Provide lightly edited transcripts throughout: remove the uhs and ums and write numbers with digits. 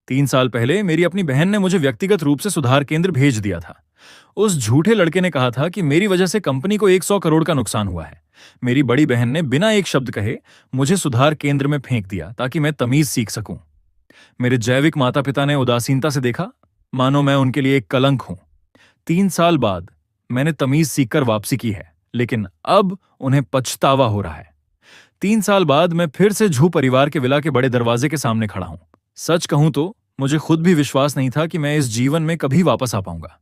3 साल पहले मेरी अपनी बहन ने मुझे व्यक्तिगत रूप से सुधार केंद्र भेज दिया था। उस झूठे लड़के ने कहा था कि मेरी वजह से कंपनी को 100 करोड़ का नुकसान हुआ है। मेरी बड़ी बहन ने बिना एक शब्द कहे मुझे सुधार केंद्र में फेंक दिया ताकि मैं तमीज सीख सकूं। मेरे जैविक माता पिता ने उदासीनता से देखा, मानो मैं उनके लिए एक कलंक हूं। 3 साल बाद मैंने तमीज सीखकर वापसी की है, लेकिन अब उन्हें पछतावा हो रहा है। 3 साल बाद मैं फिर से झू परिवार के विला के बड़े दरवाजे के सामने खड़ा हूं। सच कहूं तो मुझे खुद भी विश्वास नहीं था कि मैं इस जीवन में कभी वापस आ पाऊंगा।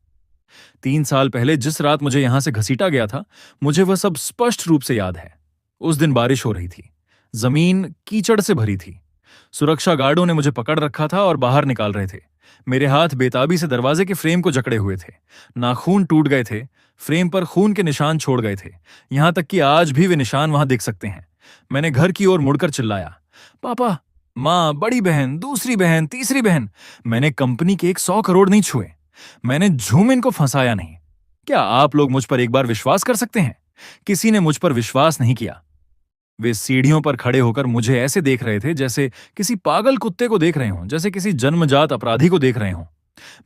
3 साल पहले जिस रात मुझे यहां से घसीटा गया था, मुझे वह सब स्पष्ट रूप से याद है। उस दिन बारिश हो रही थी, जमीन कीचड़ से भरी थी। सुरक्षा गार्डों ने मुझे पकड़ रखा था और बाहर निकाल रहे थे। मेरे हाथ बेताबी से दरवाजे के फ्रेम को जकड़े हुए थे। नाखून टूट गए थे, फ्रेम पर खून के निशान छोड़ गए थे। यहां तक कि आज भी वे निशान वहां दिख सकते हैं। मैंने घर की ओर मुड़कर चिल्लाया, पापा, माँ, बड़ी बहन, दूसरी बहन, तीसरी बहन। मैंने कंपनी के 100 करोड़ नहीं छुए। मैंने झूमिन को फंसाया नहीं। क्या आप लोग मुझ पर एक बार विश्वास कर सकते हैं? किसी ने मुझ पर विश्वास नहीं किया। वे सीढ़ियों पर खड़े होकर मुझे ऐसे देख रहे थे जैसे किसी पागल कुत्ते को देख रहे हों, जैसे किसी जन्मजात अपराधी को देख रहे हों।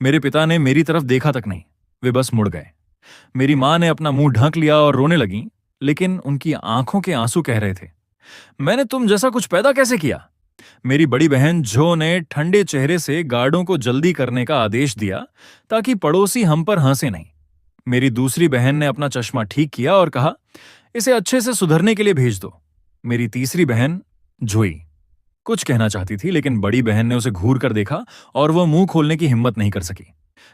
मेरे पिता ने मेरी तरफ देखा तक नहीं, वे बस मुड़ गए। मेरी मां ने अपना मुंह ढक लिया और रोने लगी, लेकिन उनकी आंखों के आंसू कह रहे थे, मैंने तुम जैसा कुछ पैदा कैसे किया? मेरी बड़ी बहन जो ने ठंडे चेहरे से गार्डों को जल्दी करने का आदेश दिया ताकि पड़ोसी हम पर हंसे नहीं। मेरी दूसरी बहन ने अपना चश्मा ठीक किया और कहा, इसे अच्छे से सुधरने के लिए भेज दो। मेरी तीसरी बहन जोई कुछ कहना चाहती थी, लेकिन बड़ी बहन ने उसे घूर कर देखा और वह मुंह खोलने की हिम्मत नहीं कर सकी।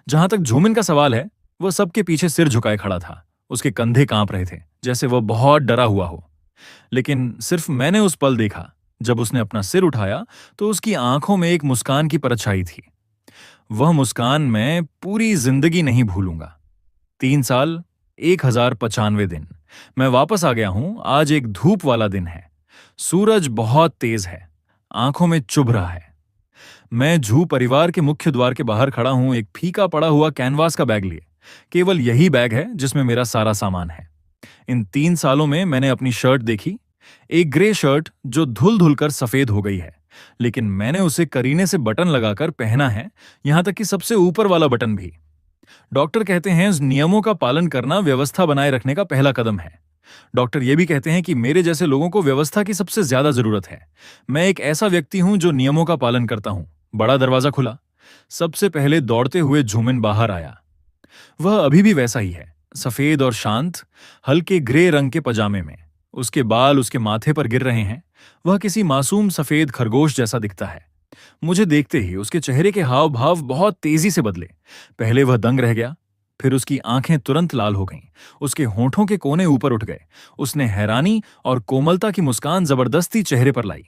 जहां तक झूमिन का सवाल है, वह सबके पीछे सिर झुकाए खड़ा था। उसके कंधे कांप रहे थे, जैसे वह बहुत डरा हुआ हो। लेकिन सिर्फ मैंने उस पल देखा जब उसने अपना सिर उठाया तो उसकी आंखों में एक मुस्कान की परछाई थी। वह मुस्कान मैं पूरी जिंदगी नहीं भूलूंगा। 3 साल, 1095 दिन। मैं वापस आ गया हूं। आज एक धूप वाला दिन है। सूरज बहुत तेज है, आंखों में चुभ रहा है। मैं झू परिवार के मुख्य द्वार के बाहर खड़ा हूं, एक फीका पड़ा हुआ कैनवास का बैग लिए। केवल यही बैग है जिसमें मेरा सारा सामान है। इन 3 सालों में मैंने अपनी शर्ट देखी, एक ग्रे शर्ट जो धुल धुल कर सफेद हो गई है, लेकिन मैंने उसे करीने से बटन लगाकर पहना है, यहां तक कि सबसे ऊपर वाला बटन भी। डॉक्टर कहते हैं नियमों का पालन करना व्यवस्था बनाए रखने का पहला कदम है। डॉक्टर ये भी कहते हैं कि मेरे जैसे लोगों को व्यवस्था की सबसे ज्यादा जरूरत है। मैं एक ऐसा व्यक्ति हूं जो नियमों का पालन करता हूं। बड़ा दरवाजा खुला। सबसे पहले दौड़ते हुए झूमिन बाहर आया। वह अभी भी वैसा ही है, सफेद और शांत, हल्के ग्रे रंग के पजामे में। उसके बाल उसके माथे पर गिर रहे हैं। वह किसी मासूम सफेद खरगोश जैसा दिखता है। मुझे देखते ही उसके चेहरे के हाव भाव बहुत तेजी से बदले। पहले वह दंग रह गया, फिर उसकी आंखें तुरंत लाल हो गईं। उसके होंठों के कोने ऊपर उठ गए। उसने हैरानी और कोमलता की मुस्कान जबरदस्ती चेहरे पर लाई।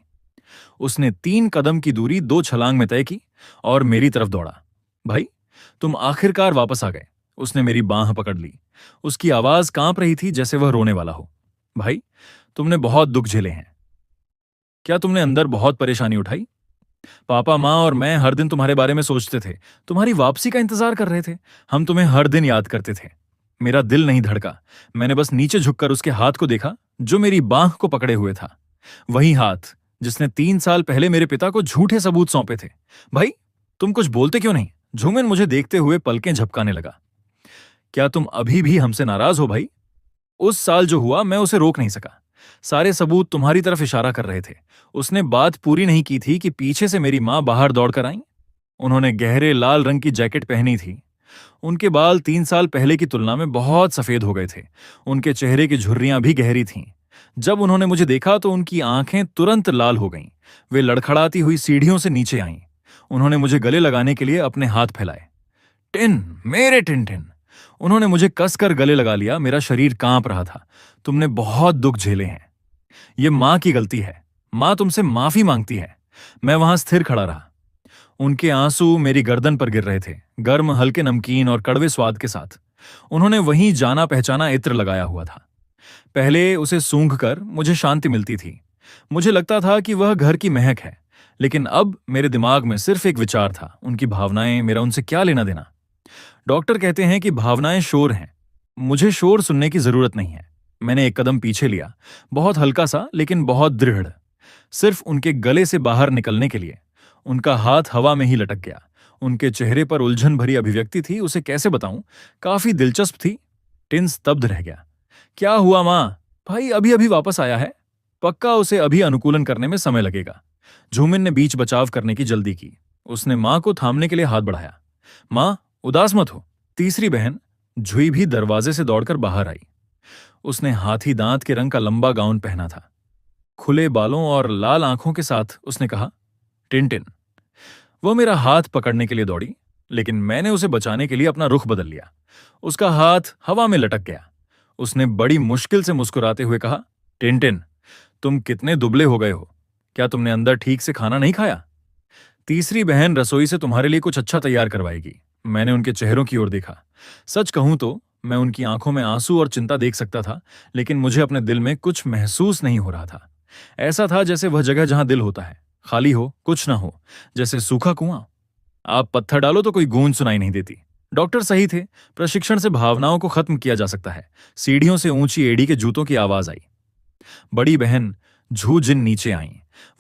उसने 3 कदम की दूरी 2 छलांग में तय की और मेरी तरफ दौड़ा। भाई, तुम आखिरकार वापस आ गए। उसने मेरी बांह पकड़ ली। उसकी आवाज कांप रही थी जैसे वह रोने वाला हो। भाई, तुमने बहुत दुख झेले हैं। क्या तुमने अंदर बहुत परेशानी उठाई? पापा, माँ और मैं हर दिन तुम्हारे बारे में सोचते थे, तुम्हारी वापसी का इंतजार कर रहे थे। हम तुम्हें हर दिन याद करते थे। मेरा दिल नहीं धड़का। मैंने बस नीचे झुककर उसके हाथ को देखा जो मेरी बांह को पकड़े हुए था। वही हाथ जिसने 3 साल पहले मेरे पिता को झूठे सबूत सौंपे थे। भाई, तुम कुछ बोलते क्यों नहीं? झूमिन मुझे देखते हुए पलकें झपकाने लगा। क्या तुम अभी भी हमसे नाराज हो भाई? उस साल जो हुआ मैं उसे रोक नहीं सका। सारे सबूत तुम्हारी तरफ इशारा कर रहे थे। उसने बात पूरी नहीं की थी कि पीछे से मेरी मां बाहर दौड़कर आई। उन्होंने गहरे लाल रंग की जैकेट पहनी थी। उनके बाल 3 साल पहले की तुलना में बहुत सफेद हो गए थे। उनके चेहरे की झुर्रियां भी गहरी थीं। जब उन्होंने मुझे देखा तो उनकी आंखें तुरंत लाल हो गईं। वे लड़खड़ाती हुई सीढ़ियों से नीचे आईं। उन्होंने मुझे गले लगाने के लिए अपने हाथ फैलाए। टिन, मेरे टिन टिन। उन्होंने मुझे कसकर गले लगा लिया। मेरा शरीर कांप रहा था। तुमने बहुत दुख झेले हैं। यह मां की गलती है। मां तुमसे माफी मांगती है। मैं वहां स्थिर खड़ा रहा। उनके आंसू मेरी गर्दन पर गिर रहे थे, गर्म, हल्के, नमकीन और कड़वे स्वाद के साथ। उन्होंने वहीं जाना पहचाना इत्र लगाया हुआ था। पहले उसे सूंघकर मुझे शांति मिलती थी। मुझे लगता था कि वह घर की महक है, लेकिन अब मेरे दिमाग में सिर्फ एक विचार था, उनकी भावनाएं, मेरा उनसे क्या लेना देना। डॉक्टर कहते हैं कि भावनाएं शोर हैं। मुझे शोर सुनने की जरूरत नहीं है। मैंने एक कदम पीछे लिया, बहुत हल्का सा लेकिन बहुत दृढ़, सिर्फ उनके गले से बाहर निकलने के लिए। उनका हाथ हवा में ही लटक गया। उनके चेहरे पर उलझन भरी अभिव्यक्ति थी, उसे कैसे बताऊं, काफी दिलचस्प थी। टिन स्तब्ध रह गया। क्या हुआ माँ? भाई अभी अभी वापस आया है, पक्का उसे अभी अनुकूलन करने में समय लगेगा। झूमिन ने बीच बचाव करने की जल्दी की। उसने माँ को थामने के लिए हाथ बढ़ाया। माँ उदास मत हो। तीसरी बहन झुई भी दरवाजे से दौड़कर बाहर आई। उसने हाथी दांत के रंग का लंबा गाउन पहना था। खुले बालों और लाल आंखों के साथ उसने कहा, टिन। वो मेरा हाथ पकड़ने के लिए दौड़ी, लेकिन मैंने उसे बचाने के लिए अपना रुख बदल लिया। उसका हाथ हवा में लटक गया। उसने बड़ी मुश्किल से मुस्कुराते हुए कहा, टिन, तुम कितने दुबले हो गए हो। क्या तुमने अंदर ठीक से खाना नहीं खाया? तीसरी बहन रसोई से तुम्हारे लिए कुछ अच्छा तैयार करवाएगी। मैंने उनके चेहरों की ओर देखा। सच कहूं तो मैं उनकी आंखों में आंसू और चिंता देख सकता था, लेकिन मुझे अपने दिल में कुछ महसूस नहीं हो रहा था। ऐसा था जैसे वह जगह जहां दिल होता है खाली हो, कुछ ना हो, जैसे सूखा कुआं। आप पत्थर डालो तो कोई गूंज सुनाई नहीं देती। डॉक्टर सही थे, प्रशिक्षण से भावनाओं को खत्म किया जा सकता है। सीढ़ियों से ऊंची एड़ी के जूतों की आवाज आई। बड़ी बहन झू जिन नीचे आई।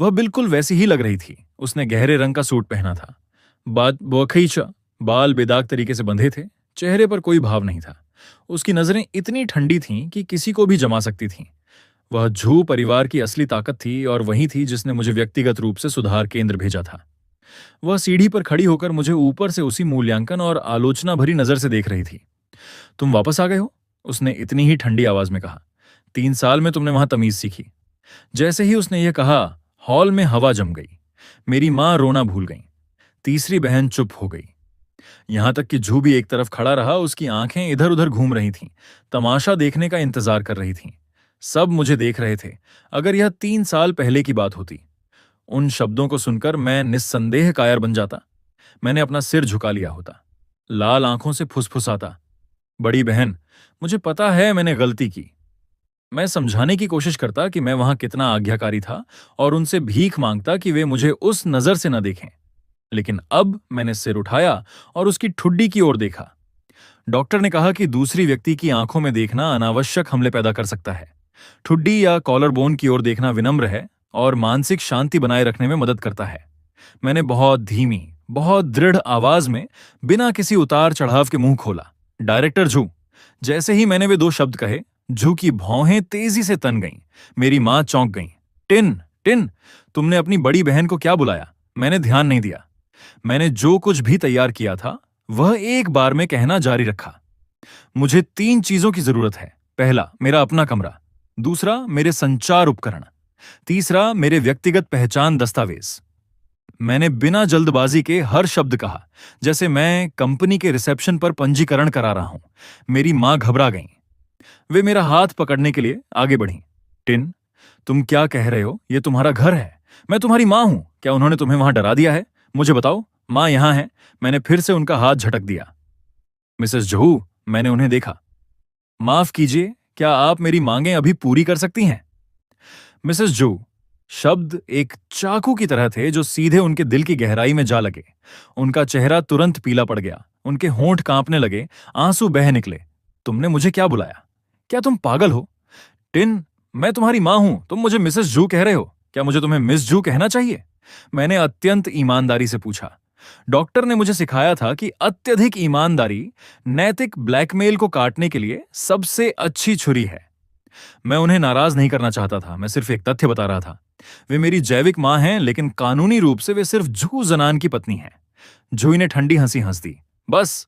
वह बिल्कुल वैसी ही लग रही थी। उसने गहरे रंग का सूट पहना था। बाल बेदाग तरीके से बंधे थे। चेहरे पर कोई भाव नहीं था। उसकी नजरें इतनी ठंडी थीं कि किसी को भी जमा सकती थीं। वह झू परिवार की असली ताकत थी और वही थी जिसने मुझे व्यक्तिगत रूप से सुधार केंद्र भेजा था। वह सीढ़ी पर खड़ी होकर मुझे ऊपर से उसी मूल्यांकन और आलोचना भरी नजर से देख रही थी। तुम वापस आ गए हो? उसने इतनी ही ठंडी आवाज में कहा। 3 साल में तुमने वहां तमीज सीखी। जैसे ही उसने यह कहा, हॉल में हवा जम गई। मेरी मां रोना भूल गई। तीसरी बहन चुप हो गई। यहां तक कि झू भी एक तरफ खड़ा रहा। उसकी आंखें इधर उधर घूम रही थीं, तमाशा देखने का इंतजार कर रही थीं। सब मुझे देख रहे थे। अगर यह 3 साल पहले की बात होती, उन शब्दों को सुनकर मैं निस्संदेह कायर बन जाता। मैंने अपना सिर झुका लिया होता, लाल आंखों से फुसफुसाता, बड़ी बहन, मुझे पता है मैंने गलती की। मैं समझाने की कोशिश करता कि मैं वहां कितना आज्ञाकारी था और उनसे भीख मांगता कि वे मुझे उस नजर से न देखें। लेकिन अब मैंने सिर उठाया और उसकी ठुड्डी की ओर देखा। डॉक्टर ने कहा कि दूसरी व्यक्ति की आंखों में देखना अनावश्यक हमले पैदा कर सकता है। ठुड्डी या कॉलर बोन की ओर देखना विनम्र है और मानसिक शांति बनाए रखने में मदद करता है। मैंने बहुत धीमी, बहुत दृढ़ आवाज में, बिना किसी उतार चढ़ाव के मुंह खोला, डायरेक्टर झू। जैसे ही मैंने वे 2 शब्द कहे, झू की भौहें तेजी से तन गईं। मेरी मां चौंक गईं। टिन, तुमने अपनी बड़ी बहन को क्या बुलाया? मैंने ध्यान नहीं दिया। मैंने जो कुछ भी तैयार किया था वह एक बार में कहना जारी रखा। मुझे 3 चीजों की जरूरत है। पहला, मेरा अपना कमरा। दूसरा, मेरे संचार उपकरण। तीसरा, मेरे व्यक्तिगत पहचान दस्तावेज। मैंने बिना जल्दबाजी के हर शब्द कहा, जैसे मैं कंपनी के रिसेप्शन पर पंजीकरण करा रहा हूं। मेरी मां घबरा गईं। वे मेरा हाथ पकड़ने के लिए आगे बढ़ीं। टिन, तुम क्या कह रहे हो? यह तुम्हारा घर है। मैं तुम्हारी मां हूं। क्या उन्होंने तुम्हें वहां डरा दिया है? मुझे बताओ। मां यहां है। मैंने फिर से उनका हाथ झटक दिया। मिसेस जहू, मैंने उन्हें देखा। माफ कीजिए, क्या आप मेरी मांगें अभी पूरी कर सकती हैं? मिसेस जू। शब्द एक चाकू की तरह थे जो सीधे उनके दिल की गहराई में जा लगे। उनका चेहरा तुरंत पीला पड़ गया। उनके होंठ कांपने लगे, आंसू बह निकले। तुमने मुझे क्या बुलाया? क्या तुम पागल हो? टिन, मैं तुम्हारी मां हूं। तुम मुझे मिसेस जू कह रहे हो। क्या मुझे तुम्हें मिस जू कहना चाहिए? मैंने अत्यंत ईमानदारी से पूछा। डॉक्टर ने मुझे सिखाया था कि अत्यधिक ईमानदारी नैतिक ब्लैकमेल को काटने के लिए सबसे अच्छी छुरी है। मैं उन्हें नाराज नहीं करना चाहता था। मैं सिर्फ एक तथ्य बता रहा था। वे मेरी जैविक मां हैं, लेकिन कानूनी रूप से वे सिर्फ जू जनान की पत्नी हैं। जूही ने ठंडी हंसी हंस दी। बस।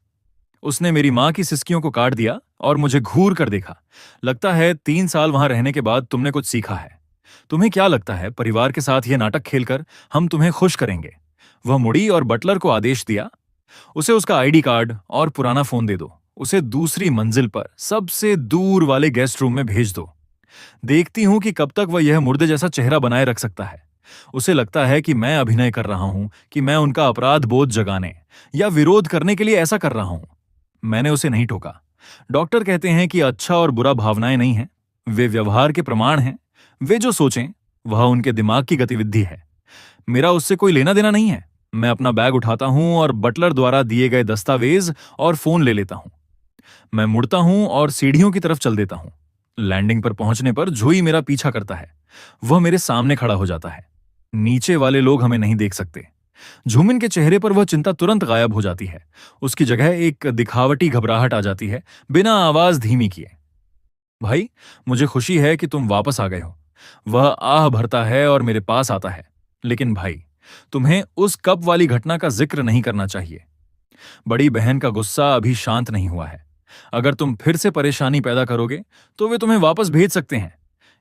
उसने मेरी मां की सिसकियों को काट दिया और मुझे घूर कर देखा। लगता है 3 साल वहां रहने के बाद तुमने कुछ सीखा है। तुम्हें क्या लगता है परिवार के साथ यह नाटक खेलकर हम तुम्हें खुश करेंगे? वह मुड़ी और बटलर को आदेश दिया, उसे उसका आईडी कार्ड और पुराना फोन दे दो। उसे दूसरी मंजिल पर सबसे दूर वाले गेस्ट रूम में भेज दो। देखती हूं कि कब तक वह यह मुर्दे जैसा चेहरा बनाए रख सकता है। उसे लगता है कि मैं अभिनय कर रहा हूं, कि मैं उनका अपराध बोध जगाने या विरोध करने के लिए ऐसा कर रहा हूं। मैंने उसे नहीं टोका। डॉक्टर कहते हैं कि अच्छा और बुरा भावनाएं नहीं हैं, वे व्यवहार के प्रमाण हैं। वे जो सोचें वह उनके दिमाग की गतिविधि है। मेरा उससे कोई लेना देना नहीं है। मैं अपना बैग उठाता हूं और बटलर द्वारा दिए गए दस्तावेज और फोन ले लेता हूं। मैं मुड़ता हूं और सीढ़ियों की तरफ चल देता हूं। लैंडिंग पर पहुंचने पर जूही मेरा पीछा करता है। वह मेरे सामने खड़ा हो जाता है। नीचे वाले लोग हमें नहीं देख सकते। झूमिन के चेहरे पर वह चिंता तुरंत गायब हो जाती है। उसकी जगह एक दिखावटी घबराहट आ जाती है, बिना आवाज धीमी किए। भाई, मुझे खुशी है कि तुम वापस आ गए हो। वह आह भरता है और मेरे पास आता है। लेकिन भाई, तुम्हें उस कप वाली घटना का जिक्र नहीं करना चाहिए। बड़ी बहन का गुस्सा अभी शांत नहीं हुआ है। अगर तुम फिर से परेशानी पैदा करोगे तो वे तुम्हें वापस भेज सकते हैं।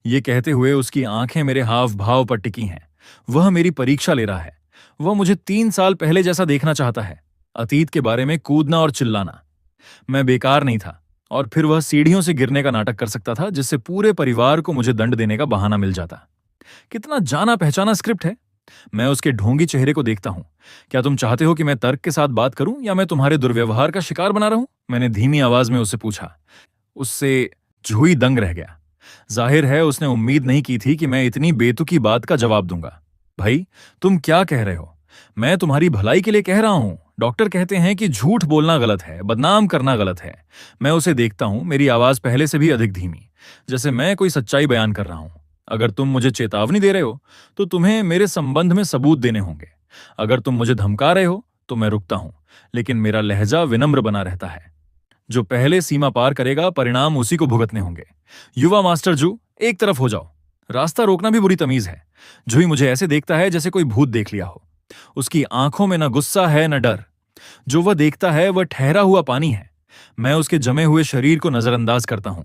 ये कहते हुए उसकी आंखें मेरे हाव भाव पर टिकी हैं। वह मेरी परीक्षा ले रहा है। वह मुझे 3 साल पहले जैसा देखना चाहता है, अतीत के बारे में कूदना और चिल्लाना। मैं बेकार नहीं था, और फिर वह सीढ़ियों से गिरने का नाटक कर सकता था, जिससे पूरे परिवार को मुझे दंड देने का बहाना मिल जाता। कितना जाना पहचाना स्क्रिप्ट है। मैं उसके ढोंगी चेहरे को देखता हूं। क्या तुम चाहते हो कि मैं तर्क के साथ बात करूं या मैं तुम्हारे दुर्व्यवहार का शिकार बना रहूं? मैंने धीमी आवाज में उससे पूछा। उससे झुई दंग रह गया। जाहिर है उसने उम्मीद नहीं की थी कि मैं इतनी बेतुकी बात का जवाब दूंगा। भाई, तुम क्या कह रहे हो? मैं तुम्हारी भलाई के लिए कह रहा हूं। डॉक्टर कहते हैं कि झूठ बोलना गलत है, बदनाम करना गलत है। मैं उसे देखता हूं, मेरी आवाज पहले से भी अधिक धीमी, जैसे मैं कोई सच्चाई बयान कर रहा हूं। अगर तुम मुझे चेतावनी दे रहे हो तो तुम्हें मेरे संबंध में सबूत देने होंगे। अगर तुम मुझे धमका रहे हो तो मैं रुकता हूं, लेकिन मेरा लहजा विनम्र बना रहता है। जो पहले सीमा पार करेगा, परिणाम उसी को भुगतने होंगे। युवा मास्टर जू, एक तरफ हो जाओ। रास्ता रोकना भी बुरी तमीज है। जूही मुझे ऐसे देखता है जैसे कोई भूत देख लिया हो। उसकी आंखों में न गुस्सा है न डर। जो वह देखता है वह ठहरा हुआ पानी है। मैं उसके जमे हुए शरीर को नजरअंदाज करता हूं।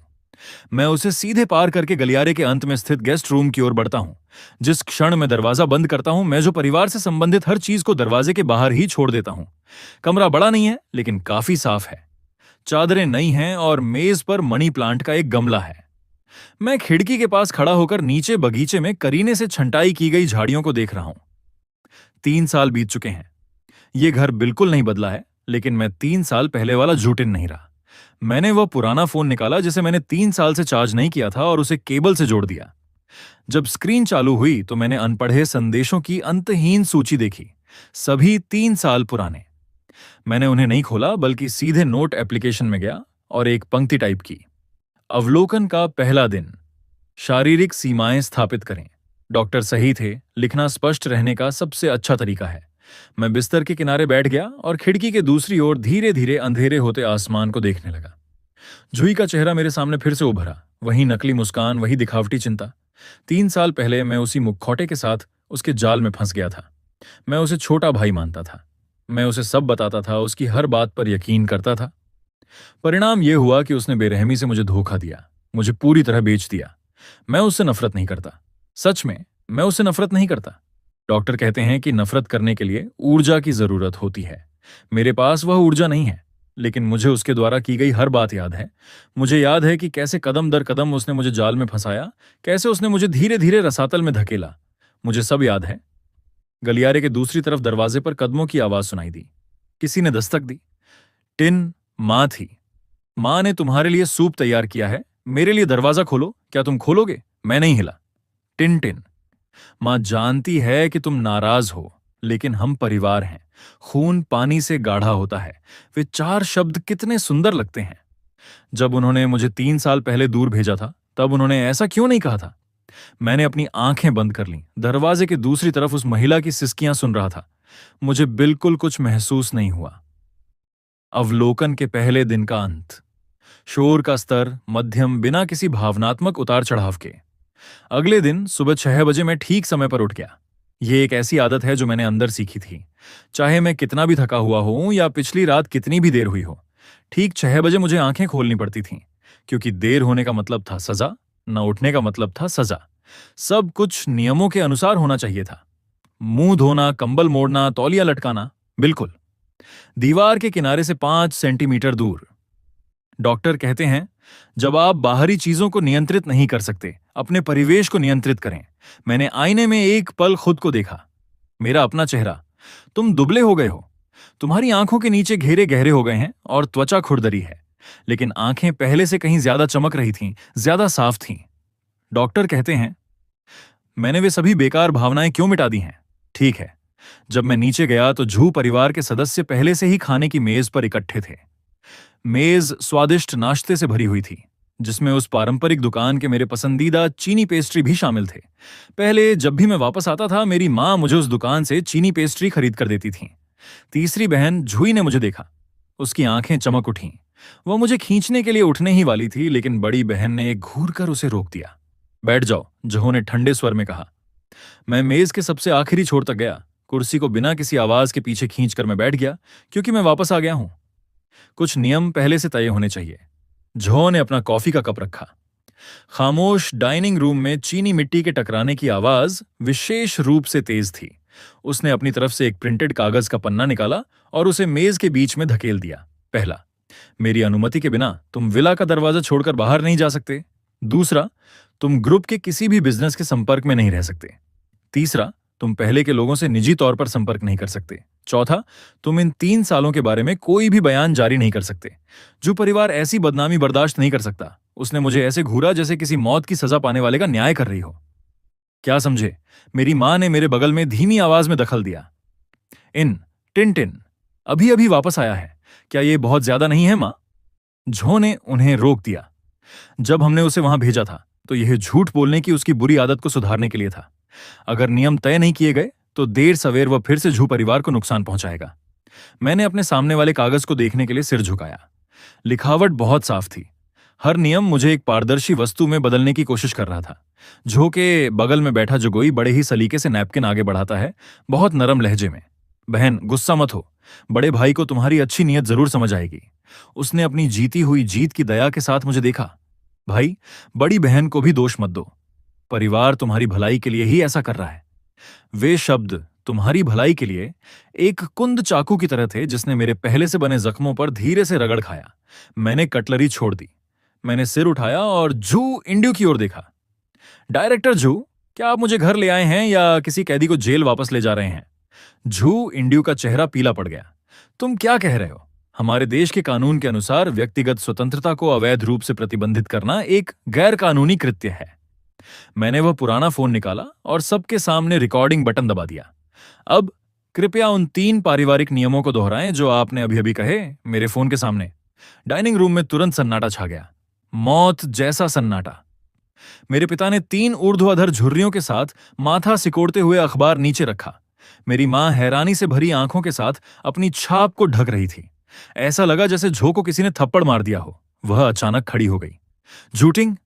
मैं उसे सीधे पार करके गलियारे के अंत में स्थित गेस्ट रूम की ओर बढ़ता हूं। जिस क्षण मैं दरवाजा बंद करता हूं, मैं जो परिवार से संबंधित हर चीज को दरवाजे के बाहर ही छोड़ देता हूं। कमरा बड़ा नहीं है, लेकिन काफी साफ है। चादरें नई हैं और मेज पर मनी प्लांट का एक गमला है। मैं खिड़की के पास खड़ा होकर नीचे बगीचे में करीने से छंटाई की गई झाड़ियों को देख रहा हूं। 3 साल बीत चुके हैं। ये घर बिल्कुल नहीं बदला है, लेकिन मैं 3 साल पहले वाला जूटिन नहीं रहा। मैंने वह पुराना फोन निकाला जिसे मैंने 3 साल से चार्ज नहीं किया था और उसे केबल से जोड़ दिया। जब स्क्रीन चालू हुई तो मैंने अनपढ़े संदेशों की अंतहीन सूची देखी, सभी 3 साल पुराने। मैंने उन्हें नहीं खोला, बल्कि सीधे नोट एप्लीकेशन में गया और एक पंक्ति टाइप की। अवलोकन का पहला दिन। शारीरिक सीमाएं स्थापित करें। डॉक्टर सही थे, लिखना स्पष्ट रहने का सबसे अच्छा तरीका है। मैं बिस्तर के किनारे बैठ गया और खिड़की के दूसरी ओर धीरे धीरे अंधेरे होते आसमान को देखने लगा। जूही का चेहरा मेरे सामने फिर से उभरा। वही नकली मुस्कान, वही दिखावटी चिंता। 3 साल पहले मैं उसी मुखौटे के साथ उसके जाल में फंस गया था। मैं उसे छोटा भाई मानता था। मैं उसे सब बताता था, उसकी हर बात पर यकीन करता था। परिणाम यह हुआ कि उसने बेरहमी से मुझे धोखा दिया, मुझे पूरी तरह बेच दिया। मैं उससे नफरत नहीं करता। सच में, मैं उससे नफरत नहीं करता। डॉक्टर कहते हैं कि नफरत करने के लिए ऊर्जा की जरूरत होती है। मेरे पास वह ऊर्जा नहीं है, लेकिन मुझे उसके द्वारा की गई हर बात याद है। मुझे याद है कि कैसे कदम दर कदम उसने मुझे जाल में फंसाया, कैसे उसने मुझे धीरे धीरे रसातल में धकेला। मुझे सब याद है। गलियारे के दूसरी तरफ दरवाजे पर कदमों की आवाज सुनाई दी। किसी ने दस्तक दी। टिन माँ थी। माँ ने तुम्हारे लिए सूप तैयार किया है, मेरे लिए दरवाजा खोलो। क्या तुम खोलोगे? मैं नहीं हिला। Tin tin. माँ जानती है कि तुम नाराज हो, लेकिन हम परिवार हैं। खून पानी से गाढ़ा होता है। वे 4 शब्द कितने सुंदर लगते हैं। जब उन्होंने मुझे 3 साल पहले दूर भेजा था, तब उन्होंने ऐसा क्यों नहीं कहा था? मैंने अपनी आंखें बंद कर लीं। दरवाजे की दूसरी तरफ उस महिला की सिसकियां सुन रहा था। मुझे बिल्कुल कुछ महसूस नहीं हुआ। अवलोकन के पहले दिन का अंत। शोर का स्तर मध्यम, बिना किसी भावनात्मक उतार चढ़ाव के। अगले दिन सुबह 6 बजे मैं ठीक समय पर उठ गया। ये एक ऐसी आदत है जो मैंने अंदर सीखी थी। चाहे मैं कितना भी थका हुआ हूं या पिछली रात कितनी भी देर हुई हो, ठीक 6 बजे मुझे आंखें खोलनी पड़ती थीं, क्योंकि देर होने का मतलब था सजा, न उठने का मतलब था सजा। सब कुछ नियमों के अनुसार होना चाहिए था। मुंह धोना, कंबल मोड़ना, तौलिया लटकाना, बिल्कुल। दीवार के किनारे से 5 सेंटीमीटर दूर। डॉक्टर कहते हैं, जब आप बाहरी चीजों को नियंत्रित नहीं कर सकते, अपने परिवेश को नियंत्रित करें। मैंने आईने में एक पल खुद को देखा। मेरा अपना चेहरा। तुम दुबले हो गए हो। तुम्हारी आंखों के नीचे घेरे गहरे हो गए हैं और त्वचा खुरदरी है, लेकिन आंखें पहले से कहीं ज्यादा चमक रही थीं, ज्यादा साफ थीं। डॉक्टर कहते हैं, मैंने वे सभी बेकार भावनाएं क्यों मिटा दी हैं? ठीक है। जब मैं नीचे गया तो झू परिवार के सदस्य पहले से ही खाने की मेज पर इकट्ठे थे। मेज स्वादिष्ट नाश्ते से भरी हुई थी। जिसमें उस पारंपरिक दुकान के मेरे पसंदीदा चीनी पेस्ट्री भी शामिल थे। पहले जब भी मैं वापस आता था, मेरी माँ मुझे उस दुकान से चीनी पेस्ट्री खरीद कर देती थी। तीसरी बहन जूही ने मुझे देखा। उसकी आंखें चमक उठीं। वो मुझे खींचने के लिए उठने ही वाली थी, लेकिन बड़ी बहन ने एक घूर कर उसे रोक दिया। बैठ जाओ, जहो ने ठंडे स्वर में कहा। मैं मेज के सबसे आखिरी छोर तक गया। कुर्सी को बिना किसी आवाज के पीछे खींच कर मैं बैठ गया, क्योंकि मैं वापस आ गया हूं। कुछ नियम पहले से तय होने चाहिए। जहो ने अपना कॉफी का कप रखा। खामोश डाइनिंग रूम में चीनी मिट्टी के टकराने की आवाज विशेष रूप से तेज थी। उसने अपनी तरफ से एक प्रिंटेड कागज का पन्ना निकाला और उसे मेज के बीच में धकेल दिया। पहला, मेरी अनुमति के बिना तुम विला का दरवाजा छोड़कर बाहर नहीं जा सकते। दूसरा, तुम ग्रुप के किसी भी बिजनेस के संपर्क में नहीं रह सकते। तीसरा, तुम पहले के लोगों से निजी तौर पर संपर्क नहीं कर सकते। चौथा, तुम इन 3 सालों के बारे में कोई भी बयान जारी नहीं कर सकते। जो परिवार ऐसी बदनामी बर्दाश्त नहीं कर सकता, उसने मुझे ऐसे घूरा जैसे किसी मौत की सजा पाने वाले का न्याय कर रही हो। क्या समझे? मेरी मां ने मेरे बगल में धीमी आवाज में दखल दिया। टिन अभी अभी वापस आया है। क्या ये बहुत ज्यादा नहीं है मां? झो ने उन्हें रोक दिया। जब हमने उसे वहां भेजा था तो यह झूठ बोलने की उसकी बुरी आदत को सुधारने के लिए था। अगर नियम तय नहीं किए गए तो देर सवेर वह फिर से झू परिवार को नुकसान पहुंचाएगा। मैंने अपने सामने वाले कागज को देखने के लिए सिर झुकाया। लिखावट बहुत साफ थी। हर नियम मुझे एक पारदर्शी वस्तु में बदलने की कोशिश कर रहा था। झो के बगल में बैठा जोगोई बड़े ही सलीके से नैपकिन आगे बढ़ाता है, बहुत नरम लहजे में। बहन, गुस्सा मत हो। बड़े भाई को तुम्हारी अच्छी नीयत जरूर समझ आएगी। उसने अपनी जीती हुई जीत की दया के साथ मुझे देखा। भाई, बड़ी बहन को भी दोष मत दो। परिवार तुम्हारी भलाई के लिए ही ऐसा कर रहा है। वे शब्द तुम्हारी भलाई के लिए एक कुंद चाकू की तरह थे, जिसने मेरे पहले से बने जख्मों पर धीरे से रगड़ खाया। मैंने कटलरी छोड़ दी। मैंने सिर उठाया और जू इंड्यू की ओर देखा। डायरेक्टर जू, क्या आप मुझे घर ले आए हैं या किसी कैदी को जेल वापस ले जा रहे हैं? जू इंड्यू का चेहरा पीला पड़ गया। तुम क्या कह रहे हो? हमारे देश के कानून के अनुसार व्यक्तिगत स्वतंत्रता को अवैध रूप से प्रतिबंधित करना एक गैर कानूनी कृत्य है। मैंने वह पुराना फोन निकाला और सबके सामने रिकॉर्डिंग बटन दबा दिया। अब कृपया उन 3 पारिवारिक नियमों को दोहराएं जो आपने अभी अभी कहे मेरे फोन के सामने। डाइनिंग रूम में तुरंत सन्नाटा छा गया, मौत जैसा सन्नाटा। मेरे पिता ने 3 ऊर्ध्वाधर झुर्रियों के साथ माथा सिकोड़ते हुए अखबार नीचे रखा। मेरी मां हैरानी से भरी आंखों के साथ अपनी छाप को ढक रही थी। ऐसा लगा जैसे झो को किसी ने थप्पड़ मार दिया हो। वह अचानक खड़ी हो गई। झूटिंग,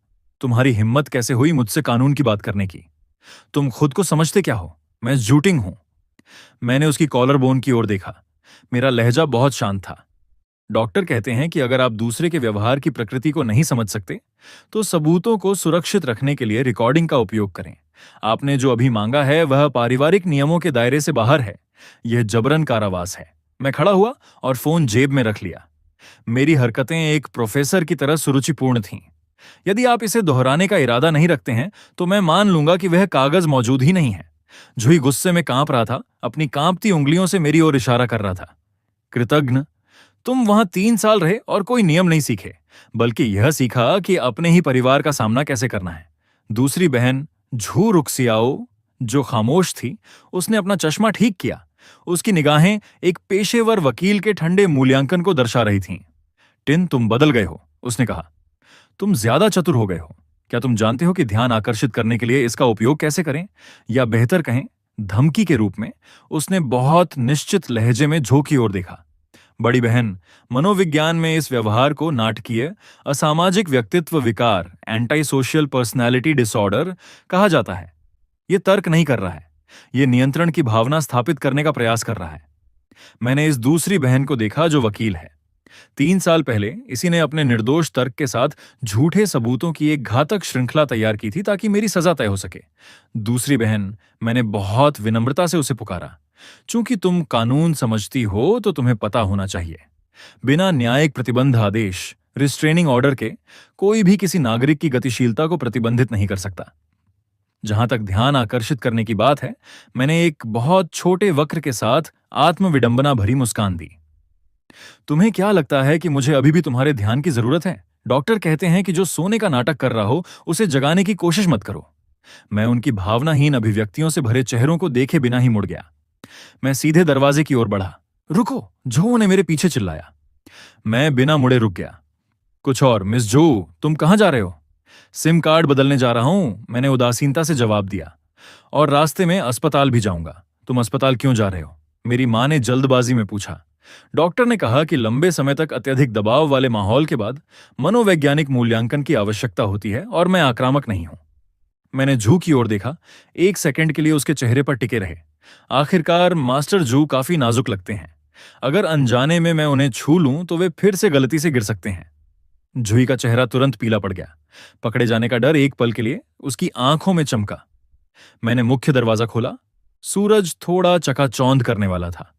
तुम्हारी हिम्मत कैसे हुई मुझसे कानून की बात करने की? तुम खुद को समझते क्या हो? मैं झूटिंग हूं। मैंने उसकी कॉलर बोन की ओर देखा। मेरा लहजा बहुत शांत था। डॉक्टर कहते हैं कि अगर आप दूसरे के व्यवहार की प्रकृति को नहीं समझ सकते तो सबूतों को सुरक्षित रखने के लिए रिकॉर्डिंग का उपयोग करें। आपने जो अभी मांगा है वह पारिवारिक नियमों के दायरे से बाहर है। यह जबरन कारावास है। मैं खड़ा हुआ और फोन जेब में रख लिया। मेरी हरकतें एक प्रोफेसर की तरह सुरुचिपूर्ण थीं। यदि आप इसे दोहराने का इरादा नहीं रखते हैं तो मैं मान लूंगा कि वह कागज मौजूद ही नहीं है। जूही गुस्से में कांप रहा था, अपनी कांपती उंगलियों से मेरी ओर इशारा कर रहा था। कृतज्ञ, तुम वहां 3 साल रहे और कोई नियम नहीं सीखे, बल्कि यह सीखा कि अपने ही परिवार का सामना कैसे करना है। दूसरी बहन झू रुक्सियाओ, जो खामोश थी, उसने अपना चश्मा ठीक किया। उसकी निगाहें एक पेशेवर वकील के ठंडे मूल्यांकन को दर्शा रही थीं। टिन, तुम बदल गए हो, उसने कहा। तुम ज्यादा चतुर हो गए हो। क्या तुम जानते हो कि ध्यान आकर्षित करने के लिए इसका उपयोग कैसे करें? या बेहतर कहें, धमकी के रूप में। उसने बहुत निश्चित लहजे में झो की ओर देखा। बड़ी बहन, मनोविज्ञान में इस व्यवहार को नाटकीय असामाजिक व्यक्तित्व विकार, एंटी सोशल पर्सनैलिटी डिसऑर्डर कहा जाता है। यह तर्क नहीं कर रहा है, यह नियंत्रण की भावना स्थापित करने का प्रयास कर रहा है। मैंने इस दूसरी बहन को देखा जो वकील है। 3 साल पहले इसी ने अपने निर्दोष तर्क के साथ झूठे सबूतों की एक घातक श्रृंखला तैयार की थी ताकि मेरी सजा तय हो सके। दूसरी बहन, मैंने बहुत विनम्रता से उसे पुकारा। चूंकि तुम कानून समझती हो तो तुम्हें पता होना चाहिए, बिना न्यायिक प्रतिबंध आदेश, रिस्ट्रेनिंग ऑर्डर के कोई भी किसी नागरिक की गतिशीलता को प्रतिबंधित नहीं कर सकता। जहां तक ध्यान आकर्षित करने की बात है, मैंने एक बहुत छोटे वक्र के साथ आत्मविडंबना भरी मुस्कान दी। तुम्हें क्या लगता है कि मुझे अभी भी तुम्हारे ध्यान की जरूरत है? डॉक्टर कहते हैं कि जो सोने का नाटक कर रहा हो उसे जगाने की कोशिश मत करो। मैं उनकी भावनाहीन अभिव्यक्तियों से भरे चेहरों को देखे बिना ही मुड़ गया। मैं सीधे दरवाजे की ओर बढ़ा। रुको, झो ने मेरे पीछे चिल्लाया। मैं बिना मुड़े रुक गया। कुछ और, मिस जू, तुम कहाँ जा रहे हो? सिम कार्ड बदलने जा रहा हूं, मैंने उदासीनता से जवाब दिया। और रास्ते में अस्पताल भी जाऊंगा। तुम अस्पताल क्यों जा रहे हो? मेरी मां ने जल्दबाजी में पूछा। डॉक्टर ने कहा कि लंबे समय तक अत्यधिक दबाव वाले माहौल के बाद मनोवैज्ञानिक मूल्यांकन की आवश्यकता होती है और मैं आक्रामक नहीं हूं। मैंने जू की ओर देखा, एक सेकंड के लिए उसके चेहरे पर टिके रहे। आखिरकार मास्टर जू काफी नाजुक लगते हैं। अगर अनजाने में मैं उन्हें छू लूं तो वे फिर से गलती से गिर सकते हैं। जूही का चेहरा तुरंत पीला पड़ गया। पकड़े जाने का डर एक पल के लिए उसकी आंखों में चमका। मैंने मुख्य दरवाजा खोला। सूरज थोड़ा चकाचौंध करने वाला था।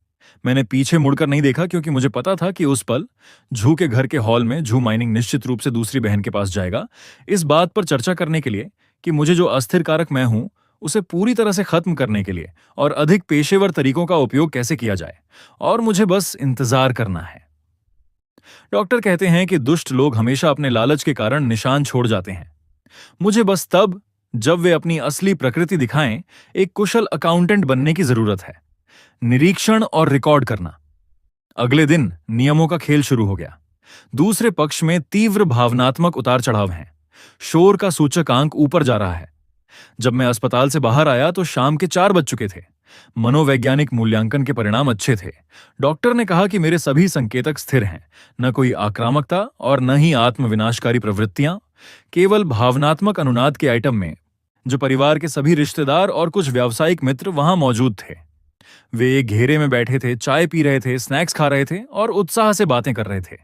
मैंने पीछे मुड़कर नहीं देखा क्योंकि मुझे पता था कि उस पल जू के घर के हॉल में जू माइनिंग निश्चित रूप से दूसरी बहन के पास जाएगा, इस बात पर चर्चा करने के लिए कि मुझे जो अस्थिर कारक मैं हूं उसे पूरी तरह से खत्म करने के लिए और अधिक पेशेवर तरीकों का उपयोग कैसे किया जाए, और मुझे बस इंतजार करना है। डॉक्टर कहते हैं कि दुष्ट लोग हमेशा अपने लालच के कारण निशान छोड़ जाते हैं। मुझे बस तब, जब वे अपनी असली प्रकृति दिखाएं, एक कुशल अकाउंटेंट बनने की जरूरत है। निरीक्षण और रिकॉर्ड करना। अगले दिन नियमों का खेल शुरू हो गया। दूसरे पक्ष में तीव्र भावनात्मक उतार चढ़ाव हैं। शोर का सूचकांक ऊपर जा रहा है। जब मैं अस्पताल से बाहर आया तो शाम के 4 बज चुके थे। मनोवैज्ञानिक मूल्यांकन के परिणाम अच्छे थे। डॉक्टर ने कहा कि मेरे सभी संकेतक स्थिर हैं, न कोई आक्रामकता और न ही आत्मविनाशकारी प्रवृत्तियां। केवल भावनात्मक अनुनाद के आइटम में जो परिवार के सभी रिश्तेदार और कुछ व्यावसायिक मित्र वहां मौजूद थे। वे एक घेरे में बैठे थे, चाय पी रहे थे, स्नैक्स खा रहे थे और उत्साह से बातें कर रहे थे।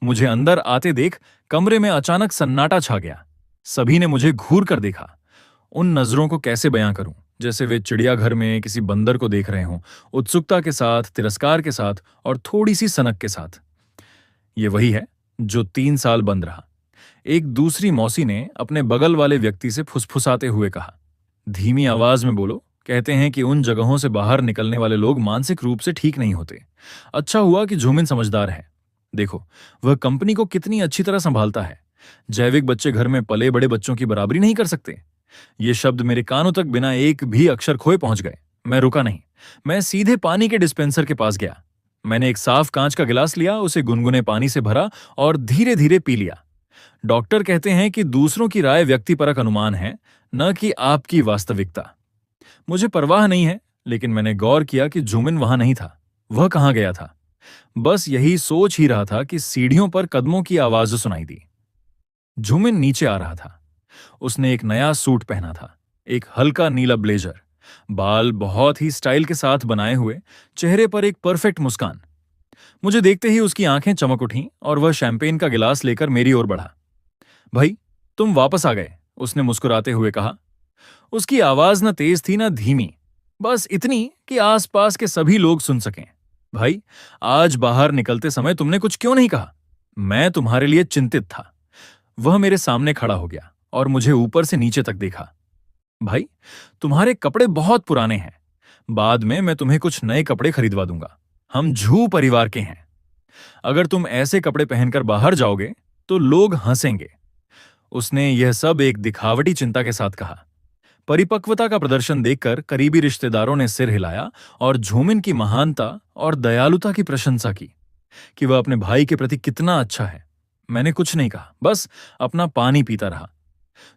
मुझे अंदर आते देख कमरे में अचानक सन्नाटा छा गया। सभी ने मुझे घूर कर देखा। उन नजरों को कैसे बयां करूं, जैसे वे चिड़ियाघर में किसी बंदर को देख रहे हों, उत्सुकता के साथ, तिरस्कार के साथ और थोड़ी सी सनक के साथ। ये वही है जो 3 साल बंद रहा। एक दूसरी मौसी ने अपने बगल वाले व्यक्ति से फुसफुसाते हुए कहा, धीमी आवाज में बोलो, कहते हैं कि उन जगहों से बाहर निकलने वाले लोग मानसिक रूप से ठीक नहीं होते। अच्छा हुआ कि झूमिन समझदार है। देखो, वह कंपनी को कितनी अच्छी तरह संभालता है। जैविक बच्चे घर में पले बड़े बच्चों की बराबरी नहीं कर सकते। ये शब्द मेरे कानों तक बिना एक भी अक्षर खोए पहुंच गए। मैं रुका नहीं। मैं सीधे पानी के डिस्पेंसर के पास गया। मैंने एक साफ कांच का गिलास लिया, उसे गुनगुने पानी से भरा और धीरे धीरे पी लिया। डॉक्टर कहते हैं कि दूसरों की राय व्यक्तिपरक अनुमान है, न कि आपकी वास्तविकता। मुझे परवाह नहीं है, लेकिन मैंने गौर किया कि जुमिन वहां नहीं था। वह कहां गया था? बस यही सोच ही रहा था कि सीढ़ियों पर कदमों की आवाज सुनाई दी। जुमिन नीचे आ रहा था। उसने एक नया सूट पहना था, एक हल्का नीला ब्लेजर, बाल बहुत ही स्टाइल के साथ बनाए हुए, चेहरे पर एक परफेक्ट मुस्कान। मुझे देखते ही उसकी आंखें चमक उठीं और वह शैंपेन का गिलास लेकर मेरी ओर बढ़ा। भाई, तुम वापस आ गए, उसने मुस्कुराते हुए कहा। उसकी आवाज न तेज थी न धीमी, बस इतनी कि आसपास के सभी लोग सुन सकें। भाई, आज बाहर निकलते समय तुमने कुछ क्यों नहीं कहा? मैं तुम्हारे लिए चिंतित था। वह मेरे सामने खड़ा हो गया और मुझे ऊपर से नीचे तक देखा। भाई, तुम्हारे कपड़े बहुत पुराने हैं। बाद में मैं तुम्हें कुछ नए कपड़े खरीदवा दूंगा। हम झू परिवार के हैं। अगर तुम ऐसे कपड़े पहनकर बाहर जाओगे तो लोग हंसेंगे। उसने यह सब एक दिखावटी चिंता के साथ कहा। परिपक्वता का प्रदर्शन देखकर करीबी रिश्तेदारों ने सिर हिलाया और झूमिन की महानता और दयालुता की प्रशंसा की कि वह अपने भाई के प्रति कितना अच्छा है। मैंने कुछ नहीं कहा, बस अपना पानी पीता रहा।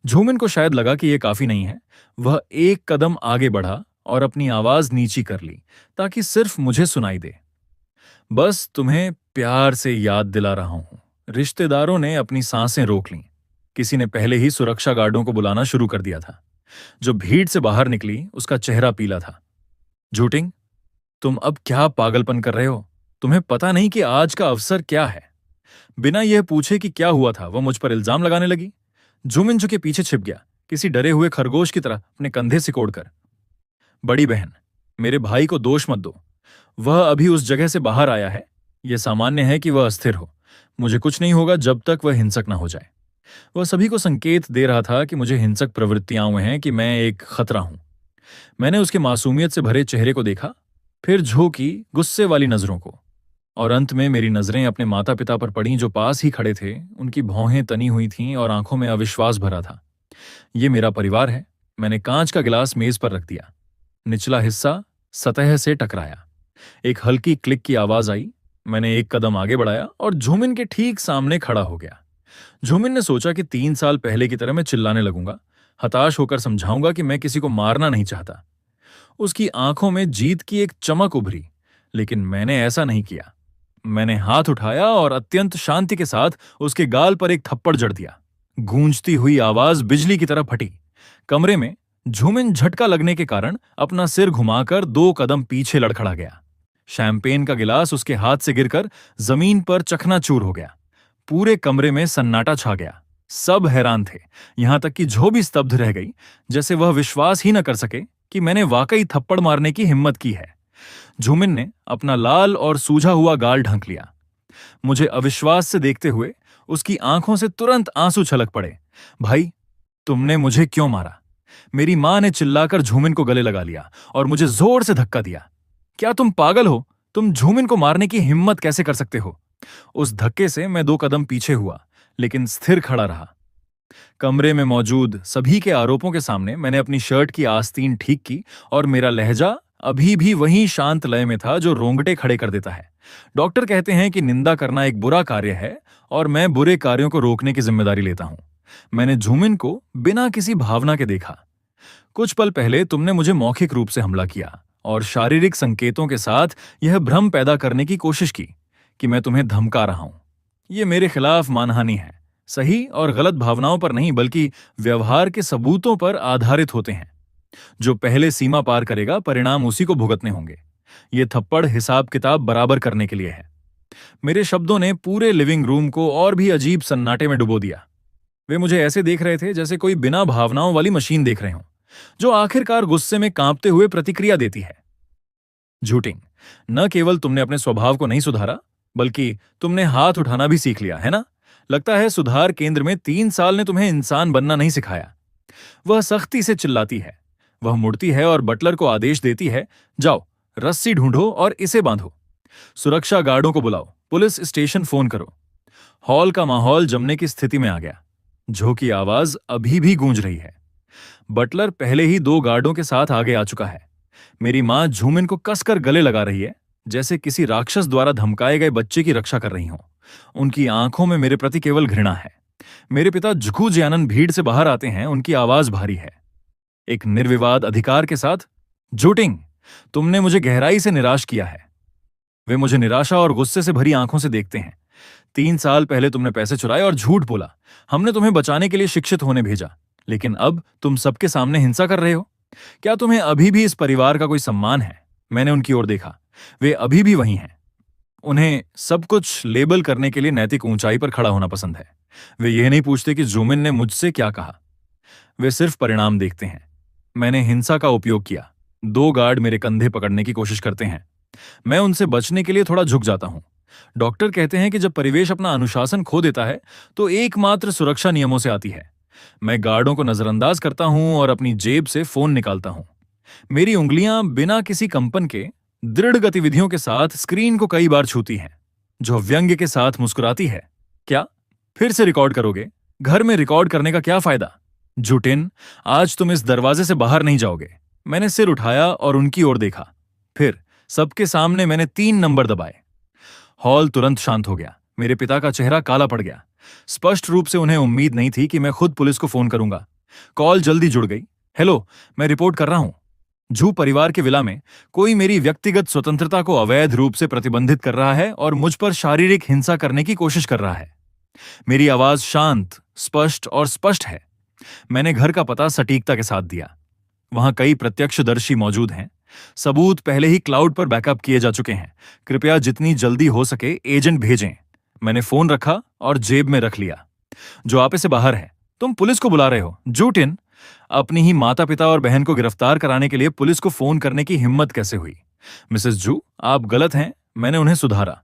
झूमिन को शायद लगा कि यह काफी नहीं है। वह एक कदम आगे बढ़ा और अपनी आवाज नीची कर ली ताकि सिर्फ मुझे सुनाई दे। बस तुम्हें प्यार से याद दिला रहा हूं। रिश्तेदारों ने अपनी सांसें रोक लीं। किसी ने पहले ही सुरक्षा गार्डों को बुलाना शुरू कर दिया था। जो भीड़ से बाहर निकली उसका चेहरा पीला था। झूटिंग, तुम अब क्या पागलपन कर रहे हो? तुम्हें पता नहीं कि आज का अवसर क्या है? बिना यह पूछे कि क्या हुआ था, वह मुझ पर इल्जाम लगाने लगी। जुमिन झुके पीछे छिप गया, किसी डरे हुए खरगोश की तरह अपने कंधे सिकोड़कर। बड़ी बहन, मेरे भाई को दोष मत दो। वह अभी उस जगह से बाहर आया है। यह सामान्य है कि वह अस्थिर हो। मुझे कुछ नहीं होगा जब तक वह हिंसक न हो जाए। वह सभी को संकेत दे रहा था कि मुझे हिंसक प्रवृत्तियां हुए हैं, कि मैं एक खतरा हूं। मैंने उसके मासूमियत से भरे चेहरे को देखा, फिर झोंकी गुस्से वाली नजरों को, और अंत में मेरी नजरें अपने माता पिता पर पड़ीं जो पास ही खड़े थे। उनकी भौहें तनी हुई थीं और आंखों में अविश्वास भरा था। ये मेरा परिवार है। मैंने कांच का गिलास मेज पर रख दिया। निचला हिस्सा सतह से टकराया। एक हल्की क्लिक की आवाज आई। मैंने एक कदम आगे बढ़ाया और झूमिन के ठीक सामने खड़ा हो गया। झूमिन ने सोचा कि 3 साल पहले की तरह मैं चिल्लाने लगूंगा, हताश होकर समझाऊंगा कि मैं किसी को मारना नहीं चाहता। उसकी आंखों में जीत की एक चमक उभरी, लेकिन मैंने ऐसा नहीं किया। मैंने हाथ उठाया और अत्यंत शांति के साथ उसके गाल पर एक थप्पड़ जड़ दिया। गूंजती हुई आवाज बिजली की तरह फटी। कमरे में झूमिन झटका लगने के कारण अपना सिर घुमाकर 2 कदम पीछे लड़खड़ा गया। शैंपेन का गिलास उसके हाथ से गिरकर जमीन पर चकनाचूर हो गया। पूरे कमरे में सन्नाटा छा गया। सब हैरान थे, यहां तक कि जो भी स्तब्ध रह गई, जैसे वह विश्वास ही न कर सके कि मैंने वाकई थप्पड़ मारने की हिम्मत की है। झूमिन ने अपना लाल और सूझा हुआ गाल ढंक लिया। मुझे अविश्वास से देखते हुए उसकी आंखों से तुरंत आंसू छलक पड़े। भाई, तुमने मुझे क्यों मारा? मेरी मां ने चिल्लाकर झूमिन को गले लगा लिया और मुझे जोर से धक्का दिया। क्या तुम पागल हो? तुम झूमिन को मारने की हिम्मत कैसे कर सकते हो? उस धक्के से मैं 2 कदम पीछे हुआ, लेकिन स्थिर खड़ा रहा। कमरे में मौजूद सभी के आरोपों के सामने मैंने अपनी शर्ट की आस्तीन ठीक की और मेरा लहजा अभी भी वही शांत लय में था जो रोंगटे खड़े कर देता है। डॉक्टर कहते हैं कि निंदा करना एक बुरा कार्य है और मैं बुरे कार्यों को रोकने की जिम्मेदारी लेता हूं। मैंने झूमिन को बिना किसी भावना के देखा। कुछ पल पहले तुमने मुझे मौखिक रूप से हमला किया और शारीरिक संकेतों के साथ यह भ्रम पैदा करने की कोशिश की कि मैं तुम्हें धमका रहा हूं। यह मेरे खिलाफ मानहानि है। सही और गलत भावनाओं पर नहीं, बल्कि व्यवहार के सबूतों पर आधारित होते हैं। जो पहले सीमा पार करेगा, परिणाम उसी को भुगतने होंगे। ये थप्पड़ हिसाब किताब बराबर करने के लिए है। मेरे शब्दों ने पूरे लिविंग रूम को और भी अजीब सन्नाटे में डुबो दिया। वे मुझे ऐसे देख रहे थे जैसे कोई बिना भावनाओं वाली मशीन देख रहे हों, जो आखिरकार गुस्से में कांपते हुए प्रतिक्रिया देती है। झूटिंग, न केवल तुमने अपने स्वभाव को नहीं सुधारा, बल्कि तुमने हाथ उठाना भी सीख लिया है ना? लगता है सुधार केंद्र में 3 साल ने तुम्हें इंसान बनना नहीं सिखाया। वह सख्ती से चिल्लाती है, वह मुड़ती है और बटलर को आदेश देती है, जाओ रस्सी ढूंढो और इसे बांधो। सुरक्षा गार्डों को बुलाओ, पुलिस स्टेशन फोन करो। हॉल का माहौल जमने की स्थिति में आ गया। जो की आवाज अभी भी गूंज रही है। बटलर पहले ही 2 गार्डों के साथ आगे आ चुका है। मेरी मां झूमिन को कसकर गले लगा रही है, जैसे किसी राक्षस द्वारा धमकाए गए बच्चे की रक्षा कर रही हो। उनकी आंखों में मेरे प्रति केवल घृणा है। मेरे पिता झुकू जयानन भीड़ से बाहर आते हैं, उनकी आवाज भारी है, एक निर्विवाद अधिकार के साथ। झूटिंग, तुमने मुझे गहराई से निराश किया है। वे मुझे निराशा और गुस्से से भरी आंखों से देखते हैं। 3 साल पहले तुमने पैसे चुराए और झूठ बोला। हमने तुम्हें बचाने के लिए शिक्षित होने भेजा, लेकिन अब तुम सबके सामने हिंसा कर रहे हो। क्या तुम्हें अभी भी इस परिवार का कोई सम्मान है? मैंने उनकी ओर देखा। वे अभी भी वही हैं। उन्हें सब कुछ लेबल करने के लिए नैतिक ऊंचाई पर खड़ा होना पसंद है। वे ये नहीं पूछते कि झूमिन ने मुझसे क्या कहा। वे सिर्फ परिणाम देखते हैं। मैंने हिंसा का उपयोग किया। 2 गार्ड मेरे कंधे पकड़ने की कोशिश करते हैं। मैं उनसे बचने के लिए थोड़ा झुक जाता हूं। डॉक्टर कहते हैं कि जब परिवेश अपना अनुशासन खो देता है तो एकमात्र सुरक्षा नियमों से आती है। मैं गार्डों को नजरअंदाज करता हूं और अपनी जेब से फोन निकालता हूं। मेरी उंगलियां बिना किसी कंपन के दृढ़ गतिविधियों के साथ स्क्रीन को कई बार छूती हैं, जो व्यंग्य के साथ मुस्कुराती है। क्या फिर से रिकॉर्ड करोगे? घर में रिकॉर्ड करने का क्या फायदा? झूटिन, आज तुम इस दरवाजे से बाहर नहीं जाओगे। मैंने सिर उठाया और उनकी ओर देखा। फिर सबके सामने मैंने 3 नंबर दबाए। हॉल तुरंत शांत हो गया। मेरे पिता का चेहरा काला पड़ गया। स्पष्ट रूप से उन्हें उम्मीद नहीं थी कि मैं खुद पुलिस को फोन करूंगा। कॉल जल्दी जुड़ गई। हेलो, मैं रिपोर्ट कर रहा हूं। झू परिवार के विला में कोई मेरी व्यक्तिगत स्वतंत्रता को अवैध रूप से प्रतिबंधित कर रहा है और मुझ पर शारीरिक हिंसा करने की कोशिश कर रहा है। मेरी आवाज शांत, स्पष्ट और स्पष्ट है। मैंने घर का पता सटीकता के साथ दिया। वहां कई प्रत्यक्षदर्शी मौजूद हैं। सबूत पहले ही क्लाउड पर बैकअप किए जा चुके हैं। कृपया जितनी जल्दी हो सके एजेंट भेजें। मैंने फोन रखा और जेब में रख लिया। जो आपे से बाहर है, तुम पुलिस को बुला रहे हो। झूटिन, अपनी ही माता पिता और बहन को गिरफ्तार कराने के लिए पुलिस को फोन करने की हिम्मत कैसे हुई? मिसेस जू, आप गलत हैं। मैंने उन्हें सुधारा।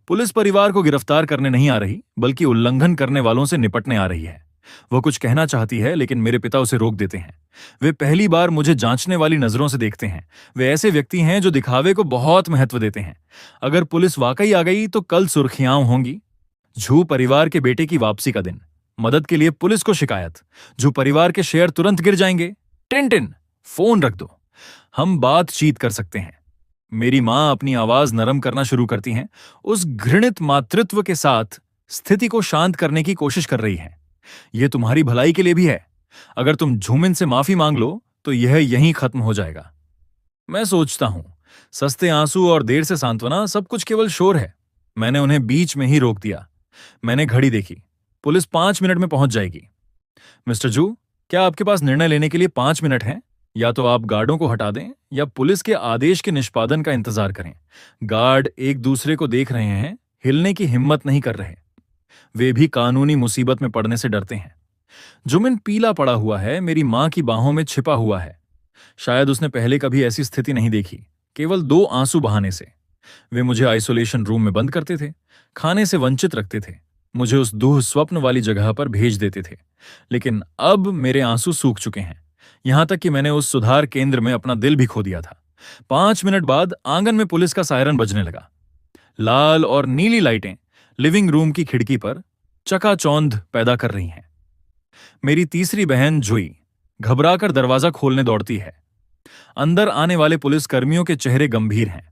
पुलिस परिवार को गिरफ्तार करने नहीं आ रही, बल्कि उल्लंघन करने वालों से निपटने आ रही है। वह कुछ कहना चाहती है, लेकिन मेरे पिता उसे रोक देते हैं। वे पहली बार मुझे जांचने वाली नजरों से देखते हैं। वे ऐसे व्यक्ति हैं जो दिखावे को बहुत महत्व देते हैं। अगर पुलिस वाकई आ गई तो कल सुर्खियां होंगी। झू परिवार के बेटे की वापसी का दिन। मदद के लिए पुलिस को शिकायत। झू परिवार के शेयर तुरंत गिर जाएंगे। टिन, फोन रख दो, हम बातचीत कर सकते हैं। मेरी मां अपनी आवाज नरम करना शुरू करती हैं, उस घृणित मातृत्व के साथ स्थिति को शांत करने की कोशिश कर रही हैं। यह तुम्हारी भलाई के लिए भी है। अगर तुम झूमिन से माफी मांग लो तो यह यहीं खत्म हो जाएगा। मैं सोचता हूं, सस्ते आंसू और देर से सांत्वना सब कुछ केवल शोर है। मैंने उन्हें बीच में ही रोक दिया। मैंने घड़ी देखी। पुलिस 5 मिनट में पहुंच जाएगी। मिस्टर जू, क्या आपके पास निर्णय लेने के लिए 5 मिनट हैं? या तो आप गार्डों को हटा दें या पुलिस के आदेश के निष्पादन का इंतजार करें। गार्ड एक दूसरे को देख रहे हैं, हिलने की हिम्मत नहीं कर रहे। वे भी कानूनी मुसीबत में पड़ने से डरते हैं। जुमिन पीला पड़ा हुआ है, मेरी मां की बाहों में छिपा हुआ है। शायद उसने पहले कभी ऐसी स्थिति नहीं देखी, केवल 2 आंसू बहाने से। वे मुझे आइसोलेशन रूम में बंद करते थे, खाने से वंचित रखते थे, मुझे उस दुह स्वप्न वाली जगह पर भेज देते थे। लेकिन अब मेरे आंसू सूख चुके हैं, यहां तक कि मैंने उस सुधार केंद्र में अपना दिल भी खो दिया था। 5 मिनट बाद आंगन में पुलिस का सायरन बजने लगा। लाल और नीली लाइटें लिविंग रूम की खिड़की पर चकाचौंध पैदा कर रही हैं। मेरी तीसरी बहन जुई घबराकर दरवाजा खोलने दौड़ती है। अंदर आने वाले पुलिस कर्मियों के चेहरे गंभीर हैं।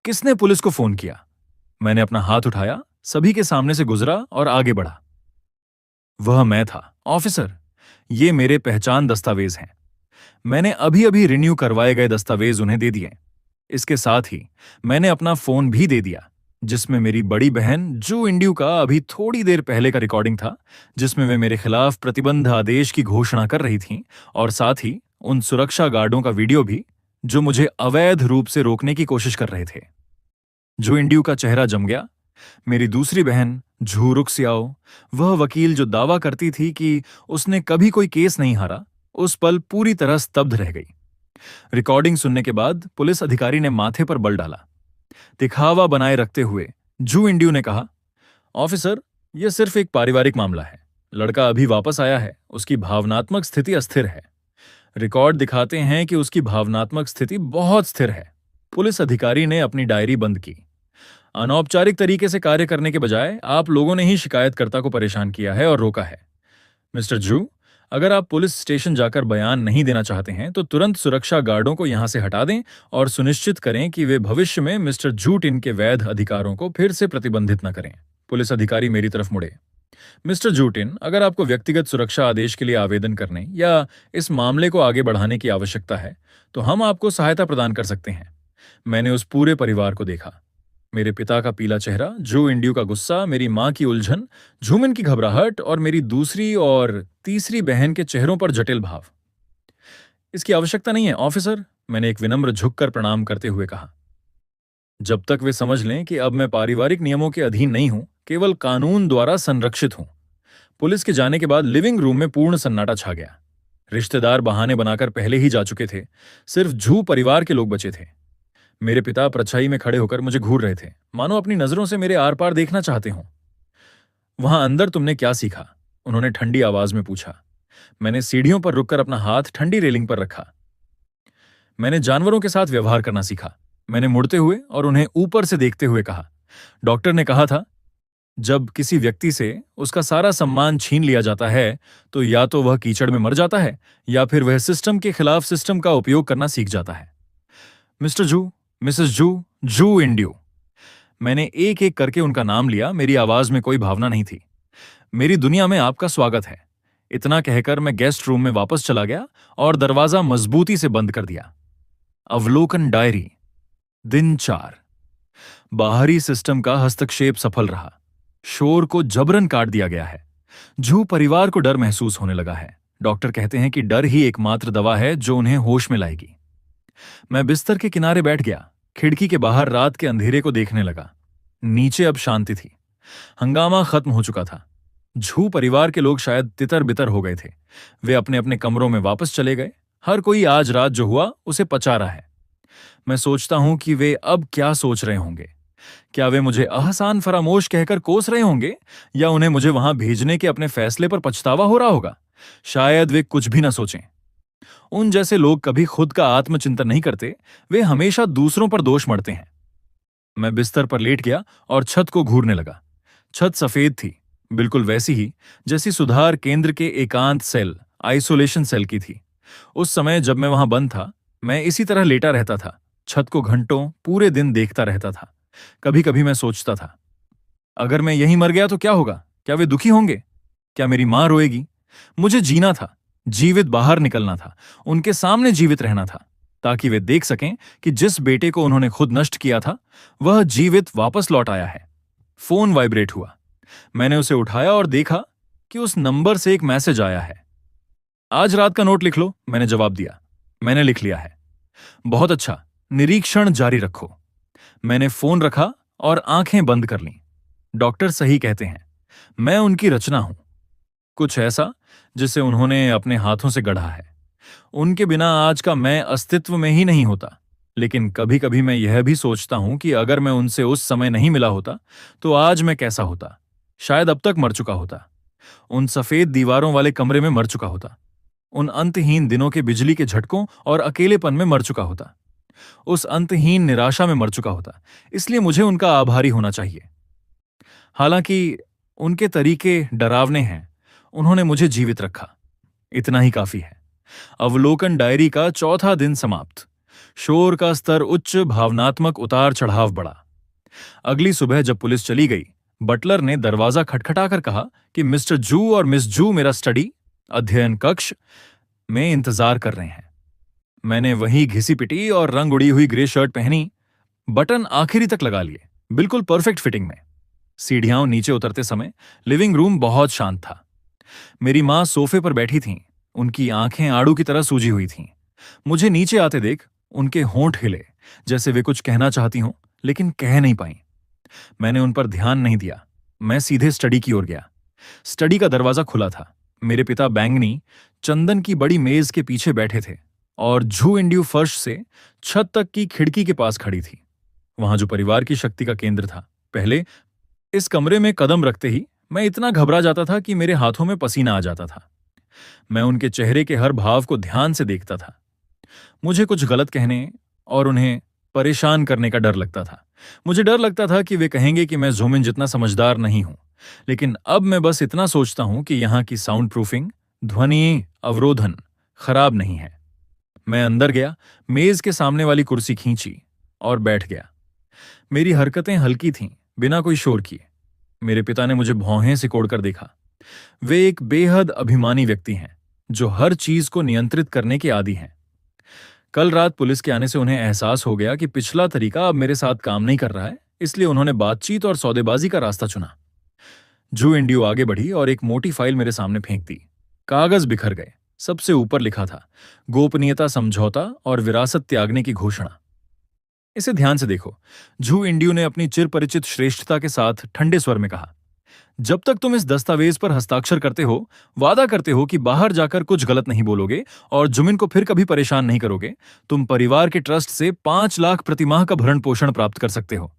किसने पुलिस को फोन किया? मैंने अपना हाथ उठाया, सभी के सामने से गुजरा और आगे बढ़ा। वह मैं था। ऑफिसर, ये मेरे पहचान दस्तावेज हैं। मैंने अभी अभी रिन्यू करवाए गए दस्तावेज उन्हें दे दिए। इसके साथ ही मैंने अपना फोन भी दे दिया, जिसमें मेरी बड़ी बहन जू इंड्यू का अभी थोड़ी देर पहले का रिकॉर्डिंग था, जिसमें वे मेरे खिलाफ प्रतिबंध आदेश की घोषणा कर रही थीं, और साथ ही उन सुरक्षा गार्डों का वीडियो भी जो मुझे अवैध रूप से रोकने की कोशिश कर रहे थे। जू इंड्यू का चेहरा जम गया। मेरी दूसरी बहन झू रुक्सियाओ, वह वकील जो दावा करती थी कि उसने कभी कोई केस नहीं हारा, उस पल पूरी तरह स्तब्ध रह गई। रिकॉर्डिंग सुनने के बाद पुलिस अधिकारी ने माथे पर बल डाला। दिखावा बनाए रखते हुए जू इंड्यू ने कहा, ऑफिसर, यह सिर्फ एक पारिवारिक मामला है। लड़का अभी वापस आया है, उसकी भावनात्मक स्थिति अस्थिर है। रिकॉर्ड दिखाते हैं कि उसकी भावनात्मक स्थिति बहुत स्थिर है। पुलिस अधिकारी ने अपनी डायरी बंद की। अनौपचारिक तरीके से कार्य करने के बजाय आप लोगों ने ही शिकायतकर्ता को परेशान किया है और रोका है। मिस्टर जू, अगर आप पुलिस स्टेशन जाकर बयान नहीं देना चाहते हैं तो तुरंत सुरक्षा गार्डों को यहां से हटा दें और सुनिश्चित करें कि वे भविष्य में मिस्टर जू टिन के वैध अधिकारों को फिर से प्रतिबंधित न करें। पुलिस अधिकारी मेरी तरफ मुड़े। मिस्टर जू टिन, अगर आपको व्यक्तिगत सुरक्षा आदेश के लिए आवेदन करने या इस मामले को आगे बढ़ाने की आवश्यकता है तो हम आपको सहायता प्रदान कर सकते हैं। मैंने उस पूरे परिवार को देखा। मेरे पिता का पीला चेहरा, जू इंड्यू का गुस्सा, मेरी मां की उलझन, झूमिन की घबराहट और मेरी दूसरी और तीसरी बहन के चेहरों पर जटिल भाव। इसकी आवश्यकता नहीं है, ऑफिसर, मैंने एक विनम्र झुककर प्रणाम करते हुए कहा। जब तक वे समझ लें कि अब मैं पारिवारिक नियमों के अधीन नहीं हूं, केवल कानून द्वारा संरक्षित हूं। पुलिस के जाने के बाद लिविंग रूम में पूर्ण सन्नाटा छा गया। रिश्तेदार बहाने बनाकर पहले ही जा चुके थे। सिर्फ झू परिवार के लोग बचे थे। मेरे पिता परछाई में खड़े होकर मुझे घूर रहे थे, मानो अपनी नजरों से मेरे आर पार देखना चाहते हों। वहां अंदर तुमने क्या सीखा? उन्होंने ठंडी आवाज में पूछा। मैंने सीढ़ियों पर रुककर अपना हाथ ठंडी रेलिंग पर रखा। मैंने जानवरों के साथ व्यवहार करना सीखा। मैंने मुड़ते हुए और उन्हें ऊपर से देखते हुए कहा, डॉक्टर ने कहा था, जब किसी व्यक्ति से उसका सारा सम्मान छीन लिया जाता है तो या तो वह कीचड़ में मर जाता है या फिर वह सिस्टम के खिलाफ सिस्टम का उपयोग करना सीख जाता है। मिस्टर जू, मिसेस जू, जू इंड्यू। मैंने एक एक करके उनका नाम लिया। मेरी आवाज में कोई भावना नहीं थी। मेरी दुनिया में आपका स्वागत है। इतना कहकर मैं गेस्ट रूम में वापस चला गया और दरवाजा मजबूती से बंद कर दिया। अवलोकन डायरी, दिन 4। बाहरी सिस्टम का हस्तक्षेप सफल रहा। शोर को जबरन काट दिया गया है। जू परिवार को डर महसूस होने लगा है। डॉक्टर कहते हैं कि डर ही एकमात्र दवा है जो उन्हें होश में लाएगी। मैं बिस्तर के किनारे बैठ गया, खिड़की के बाहर रात के अंधेरे को देखने लगा। नीचे अब शांति थी। हंगामा खत्म हो चुका था। झू परिवार के लोग शायद तितर बितर हो गए थे। वे अपने अपने कमरों में वापस चले गए। हर कोई आज रात जो हुआ उसे पचा रहा है। मैं सोचता हूं कि वे अब क्या सोच रहे होंगे। क्या वे मुझे अहसान फरामोश कहकर कोस रहे होंगे या उन्हें मुझे वहां भेजने के अपने फैसले पर पछतावा हो रहा होगा? शायद वे कुछ भी ना सोचें। उन जैसे लोग कभी खुद का आत्मचिंतन नहीं करते, वे हमेशा दूसरों पर दोष मढ़ते हैं। मैं बिस्तर पर लेट गया और छत को घूरने लगा। छत सफेद थी, बिल्कुल वैसी ही जैसी सुधार केंद्र के एकांत सेल, आइसोलेशन सेल की थी। उस समय जब मैं वहां बंद था, मैं इसी तरह लेटा रहता था। छत को घंटों, पूरे दिन देखता रहता था। कभी कभी मैं सोचता था, अगर मैं यहीं मर गया तो क्या होगा? क्या वे दुखी होंगे? क्या मेरी मां रोएगी? मुझे जीना था, जीवित बाहर निकलना था, उनके सामने जीवित रहना था, ताकि वे देख सकें कि जिस बेटे को उन्होंने खुद नष्ट किया था वह जीवित वापस लौट आया है। फोन वाइब्रेट हुआ। मैंने उसे उठाया और देखा कि उस नंबर से एक मैसेज आया है। आज रात का नोट लिख लो, मैंने जवाब दिया। मैंने लिख लिया है। बहुत अच्छा, निरीक्षण जारी रखो। मैंने फोन रखा और आंखें बंद कर लीं। डॉक्टर सही कहते हैं, मैं उनकी रचना हूं, कुछ ऐसा जिसे उन्होंने अपने हाथों से गढ़ा है। उनके बिना आज का मैं अस्तित्व में ही नहीं होता। लेकिन कभी कभी मैं यह भी सोचता हूं कि अगर मैं उनसे उस समय नहीं मिला होता तो आज मैं कैसा होता। शायद अब तक मर चुका होता, उन सफेद दीवारों वाले कमरे में मर चुका होता, उन अंतहीन दिनों के बिजली के झटकों और अकेलेपन में मर चुका होता, उस अंतहीन निराशा में मर चुका होता। इसलिए मुझे उनका आभारी होना चाहिए। हालांकि उनके तरीके डरावने हैं, उन्होंने मुझे जीवित रखा, इतना ही काफी है। अवलोकन डायरी का चौथा दिन समाप्त। शोर का स्तर उच्च, भावनात्मक उतार चढ़ाव बढ़ा। अगली सुबह जब पुलिस चली गई, बटलर ने दरवाजा खटखटाकर कहा कि मिस्टर जू और मिस जू मेरा स्टडी अध्ययन कक्ष में इंतजार कर रहे हैं। मैंने वही घिसी पिटी और रंग उड़ी हुई ग्रे शर्ट पहनी, बटन आखिरी तक लगा लिए, बिल्कुल परफेक्ट फिटिंग में। सीढ़ियां नीचे उतरते समय लिविंग रूम बहुत शांत था। मेरी मां सोफे पर बैठी थीं, उनकी आंखें आड़ू की तरह सूजी हुई थीं। मुझे नीचे आते देख उनके होंठ हिले, जैसे वे कुछ कहना चाहती हों लेकिन कह नहीं पाईं। मैंने उन पर ध्यान नहीं दिया, मैं सीधे स्टडी की ओर गया। स्टडी का दरवाजा खुला था। मेरे पिता बैंगनी चंदन की बड़ी मेज के पीछे बैठे थे और झू इंड्यू फर्श से छत तक की खिड़की के पास खड़ी थी, वहां जो परिवार की शक्ति का केंद्र था। पहले इस कमरे में कदम रखते ही मैं इतना घबरा जाता था कि मेरे हाथों में पसीना आ जाता था। मैं उनके चेहरे के हर भाव को ध्यान से देखता था। मुझे कुछ गलत कहने और उन्हें परेशान करने का डर लगता था। मुझे डर लगता था कि वे कहेंगे कि मैं ज़ूमिन जितना समझदार नहीं हूं। लेकिन अब मैं बस इतना सोचता हूं कि यहां की साउंड प्रूफिंग, ध्वनि अवरोधन खराब नहीं है। मैं अंदर गया, मेज के सामने वाली कुर्सी खींची और बैठ गया। मेरी हरकतें हल्की थीं, बिना कोई शोर किए। मेरे पिता ने मुझे भौहें सिकोड़कर देखा। वे एक बेहद अभिमानी व्यक्ति हैं, जो हर चीज को नियंत्रित करने के आदी हैं। कल रात पुलिस के आने से उन्हें एहसास हो गया कि पिछला तरीका अब मेरे साथ काम नहीं कर रहा है, इसलिए उन्होंने बातचीत और सौदेबाजी का रास्ता चुना। जू इंडियो आगे बढ़ी और एक मोटी फाइल मेरे सामने फेंक दी। कागज बिखर गए। सबसे ऊपर लिखा था, गोपनीयता समझौता और विरासत त्यागने की घोषणा। इसे ध्यान से देखो, जू इंडियो ने अपनी चिरपरिचित श्रेष्ठता के साथ ठंडे स्वर में कहा, जब तक तुम इस दस्तावेज पर हस्ताक्षर करते हो, वादा करते हो कि बाहर जाकर कुछ गलत नहीं बोलोगे और जुमिन को फिर कभी परेशान नहीं करोगे, तुम परिवार के ट्रस्ट से 5 लाख प्रतिमाह का भरण पोषण प्राप्त कर सकते हो।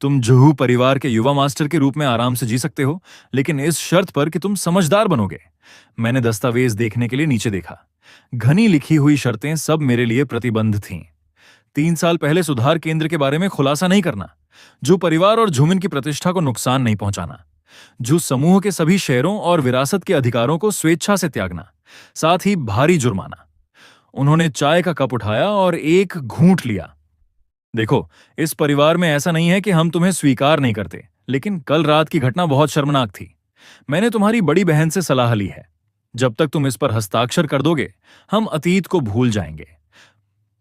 तुम जुहू परिवार के युवा मास्टर के रूप में आराम से जी सकते हो, लेकिन इस शर्त पर कि तुम समझदार बनोगे। मैंने दस्तावेज देखने के लिए नीचे देखा। घनी लिखी हुई शर्तें सब मेरे लिए प्रतिबंध थीं। 3 साल पहले सुधार केंद्र के बारे में खुलासा नहीं करना, जो परिवार और जुमिन की प्रतिष्ठा को नुकसान नहीं पहुंचाना, जो समूह के सभी शेयरों और विरासत के अधिकारों को स्वेच्छा से त्यागना, साथ ही भारी जुर्माना। उन्होंने चाय का कप उठाया और एक घूंट लिया। देखो, इस परिवार में ऐसा नहीं है कि हम तुम्हें स्वीकार नहीं करते, लेकिन कल रात की घटना बहुत शर्मनाक थी। मैंने तुम्हारी बड़ी बहन से सलाह ली है। जब तक तुम इस पर हस्ताक्षर कर दोगे, हम अतीत को भूल जाएंगे।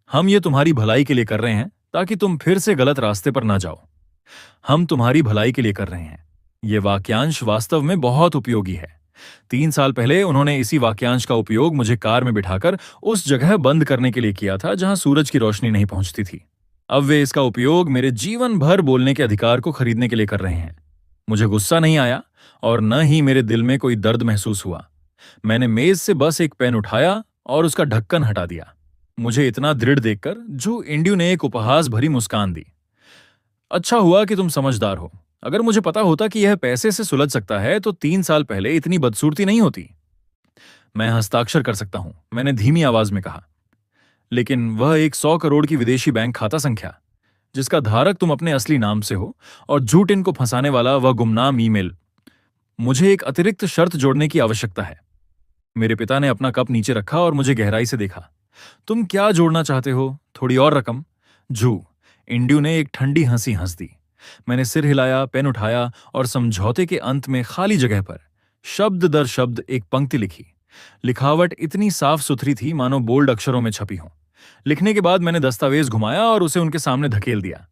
हम ये तुम्हारी भलाई के लिए कर रहे हैं, ताकि तुम फिर से गलत रास्ते पर ना जाओ। हम तुम्हारी भलाई के लिए कर रहे हैं। ये वाक्यांश वास्तव में बहुत उपयोगी है। 3 साल पहले उन्होंने इसी वाक्यांश का उपयोग मुझे कार में बिठाकर उस जगह बंद करने के लिए किया था जहां सूरज की रोशनी नहीं पहुंचती थी। अब वे इसका उपयोग मेरे जीवन भर बोलने के अधिकार को खरीदने के लिए कर रहे हैं। मुझे गुस्सा नहीं आया और न ही मेरे दिल में कोई दर्द महसूस हुआ। मैंने मेज से बस एक पेन उठाया और उसका ढक्कन हटा दिया। मुझे इतना दृढ़ देखकर जू इंड्यू ने एक उपहास भरी मुस्कान दी। अच्छा हुआ कि तुम समझदार हो। अगर मुझे पता होता कि यह पैसे से सुलझ सकता है तो 3 साल पहले इतनी बदसूरती नहीं होती। मैं हस्ताक्षर कर सकता हूं, मैंने धीमी आवाज में कहा, लेकिन वह एक 100 करोड़ की विदेशी बैंक खाता संख्या, जिसका धारक तुम अपने असली नाम से हो, और झूठ इनको फंसाने वाला वह गुमनाम ईमेल। मुझे एक अतिरिक्त शर्त जोड़ने की आवश्यकता है। मेरे पिता ने अपना कप नीचे रखा और मुझे गहराई से देखा। तुम क्या जोड़ना चाहते हो? थोड़ी और रकम? जू इंड्यू ने एक ठंडी हंसी हंस दी। मैंने सिर हिलाया, पेन उठाया और समझौते के अंत में खाली जगह पर शब्द दर शब्द एक पंक्ति लिखी। लिखावट इतनी साफ सुथरी थी मानो बोल्ड अक्षरों में छपी हो। लिखने के बाद मैंने दस्तावेज घुमाया और उसे उनके सामने धकेल दिया।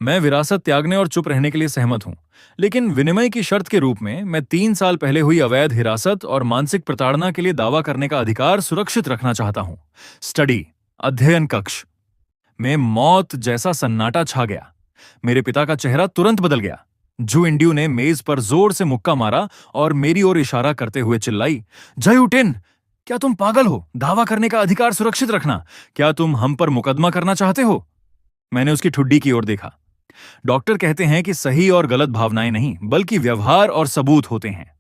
मैं विरासत त्यागने और चुप रहने के लिए सहमत हूं, लेकिन विनिमय की शर्त के रूप में मैं 3 साल पहले हुई अवैध हिरासत और मानसिक प्रताड़ना के लिए दावा करने का अधिकार सुरक्षित रखना चाहता हूं। स्टडी अध्ययन कक्ष में मौत जैसा सन्नाटा छा गया। मेरे पिता का चेहरा तुरंत बदल गया। जू इंड्यू ने मेज पर जोर से मुक्का मारा और मेरी ओर इशारा करते हुए चिल्लाई, जयूटिन, क्या तुम पागल हो? दावा करने का अधिकार सुरक्षित रखना। क्या तुम हम पर मुकदमा करना चाहते हो? मैंने उसकी ठुड्डी की ओर देखा। डॉक्टर कहते हैं कि सही और गलत भावनाएं नहीं, बल्कि व्यवहार और सबूत होते हैं।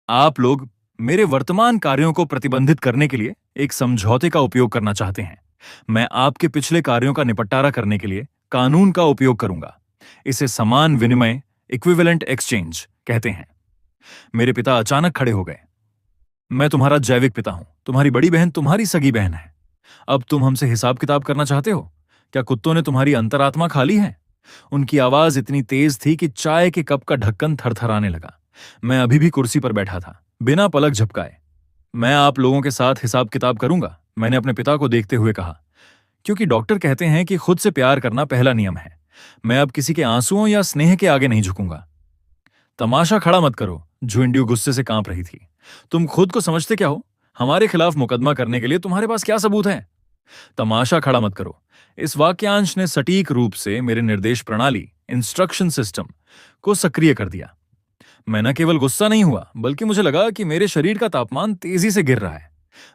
आप लोग मेरे वर्तमान कार्यों को प्रतिबंधित करने के लिए एक समझौते का उपयोग करना चाहते हैं। मैं आपके पिछले कार्यों का निपटारा करने के लिए कानून का उपयोग करूंगा। इसे समान विनिमय, इक्विवेलेंट एक्सचेंज कहते हैं। मेरे पिता अचानक खड़े हो गए। मैं तुम्हारा जैविक पिता हूं। तुम्हारी बड़ी बहन तुम्हारी सगी बहन है। अब तुम हमसे हिसाब किताब करना चाहते हो? क्या कुत्तों ने तुम्हारी अंतरात्मा खा ली है? उनकी आवाज इतनी तेज थी कि चाय के कप का ढक्कन थरथराने लगा। मैं अभी भी कुर्सी पर बैठा था, बिना पलक झपकाए। मैं आप लोगों के साथ हिसाब किताब करूंगा, मैंने अपने पिता को देखते हुए कहा, क्योंकि डॉक्टर कहते हैं कि खुद से प्यार करना पहला नियम है। मैं अब किसी के आंसुओं या स्नेह के आगे नहीं झुकूंगा। तमाशा खड़ा मत करो। झुंडियो गुस्से से कांप रही थी। तुम खुद को समझते क्या हो? हमारे खिलाफ मुकदमा करने के लिए तुम्हारे पास क्या सबूत है? तमाशा खड़ा मत करो। इस वाक्यांश ने सटीक रूप से मेरे निर्देश प्रणाली, इंस्ट्रक्शन सिस्टम को सक्रिय कर दिया। मैं न केवल गुस्सा नहीं हुआ, बल्कि मुझे लगा कि मेरे शरीर का तापमान तेजी से गिर रहा है।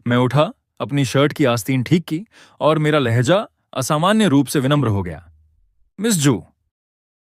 मैं उठा, अपनी शर्ट की आस्तीन ठीक की और मेरा लहजा असामान्य रूप से विनम्र हो गया। मिस जू,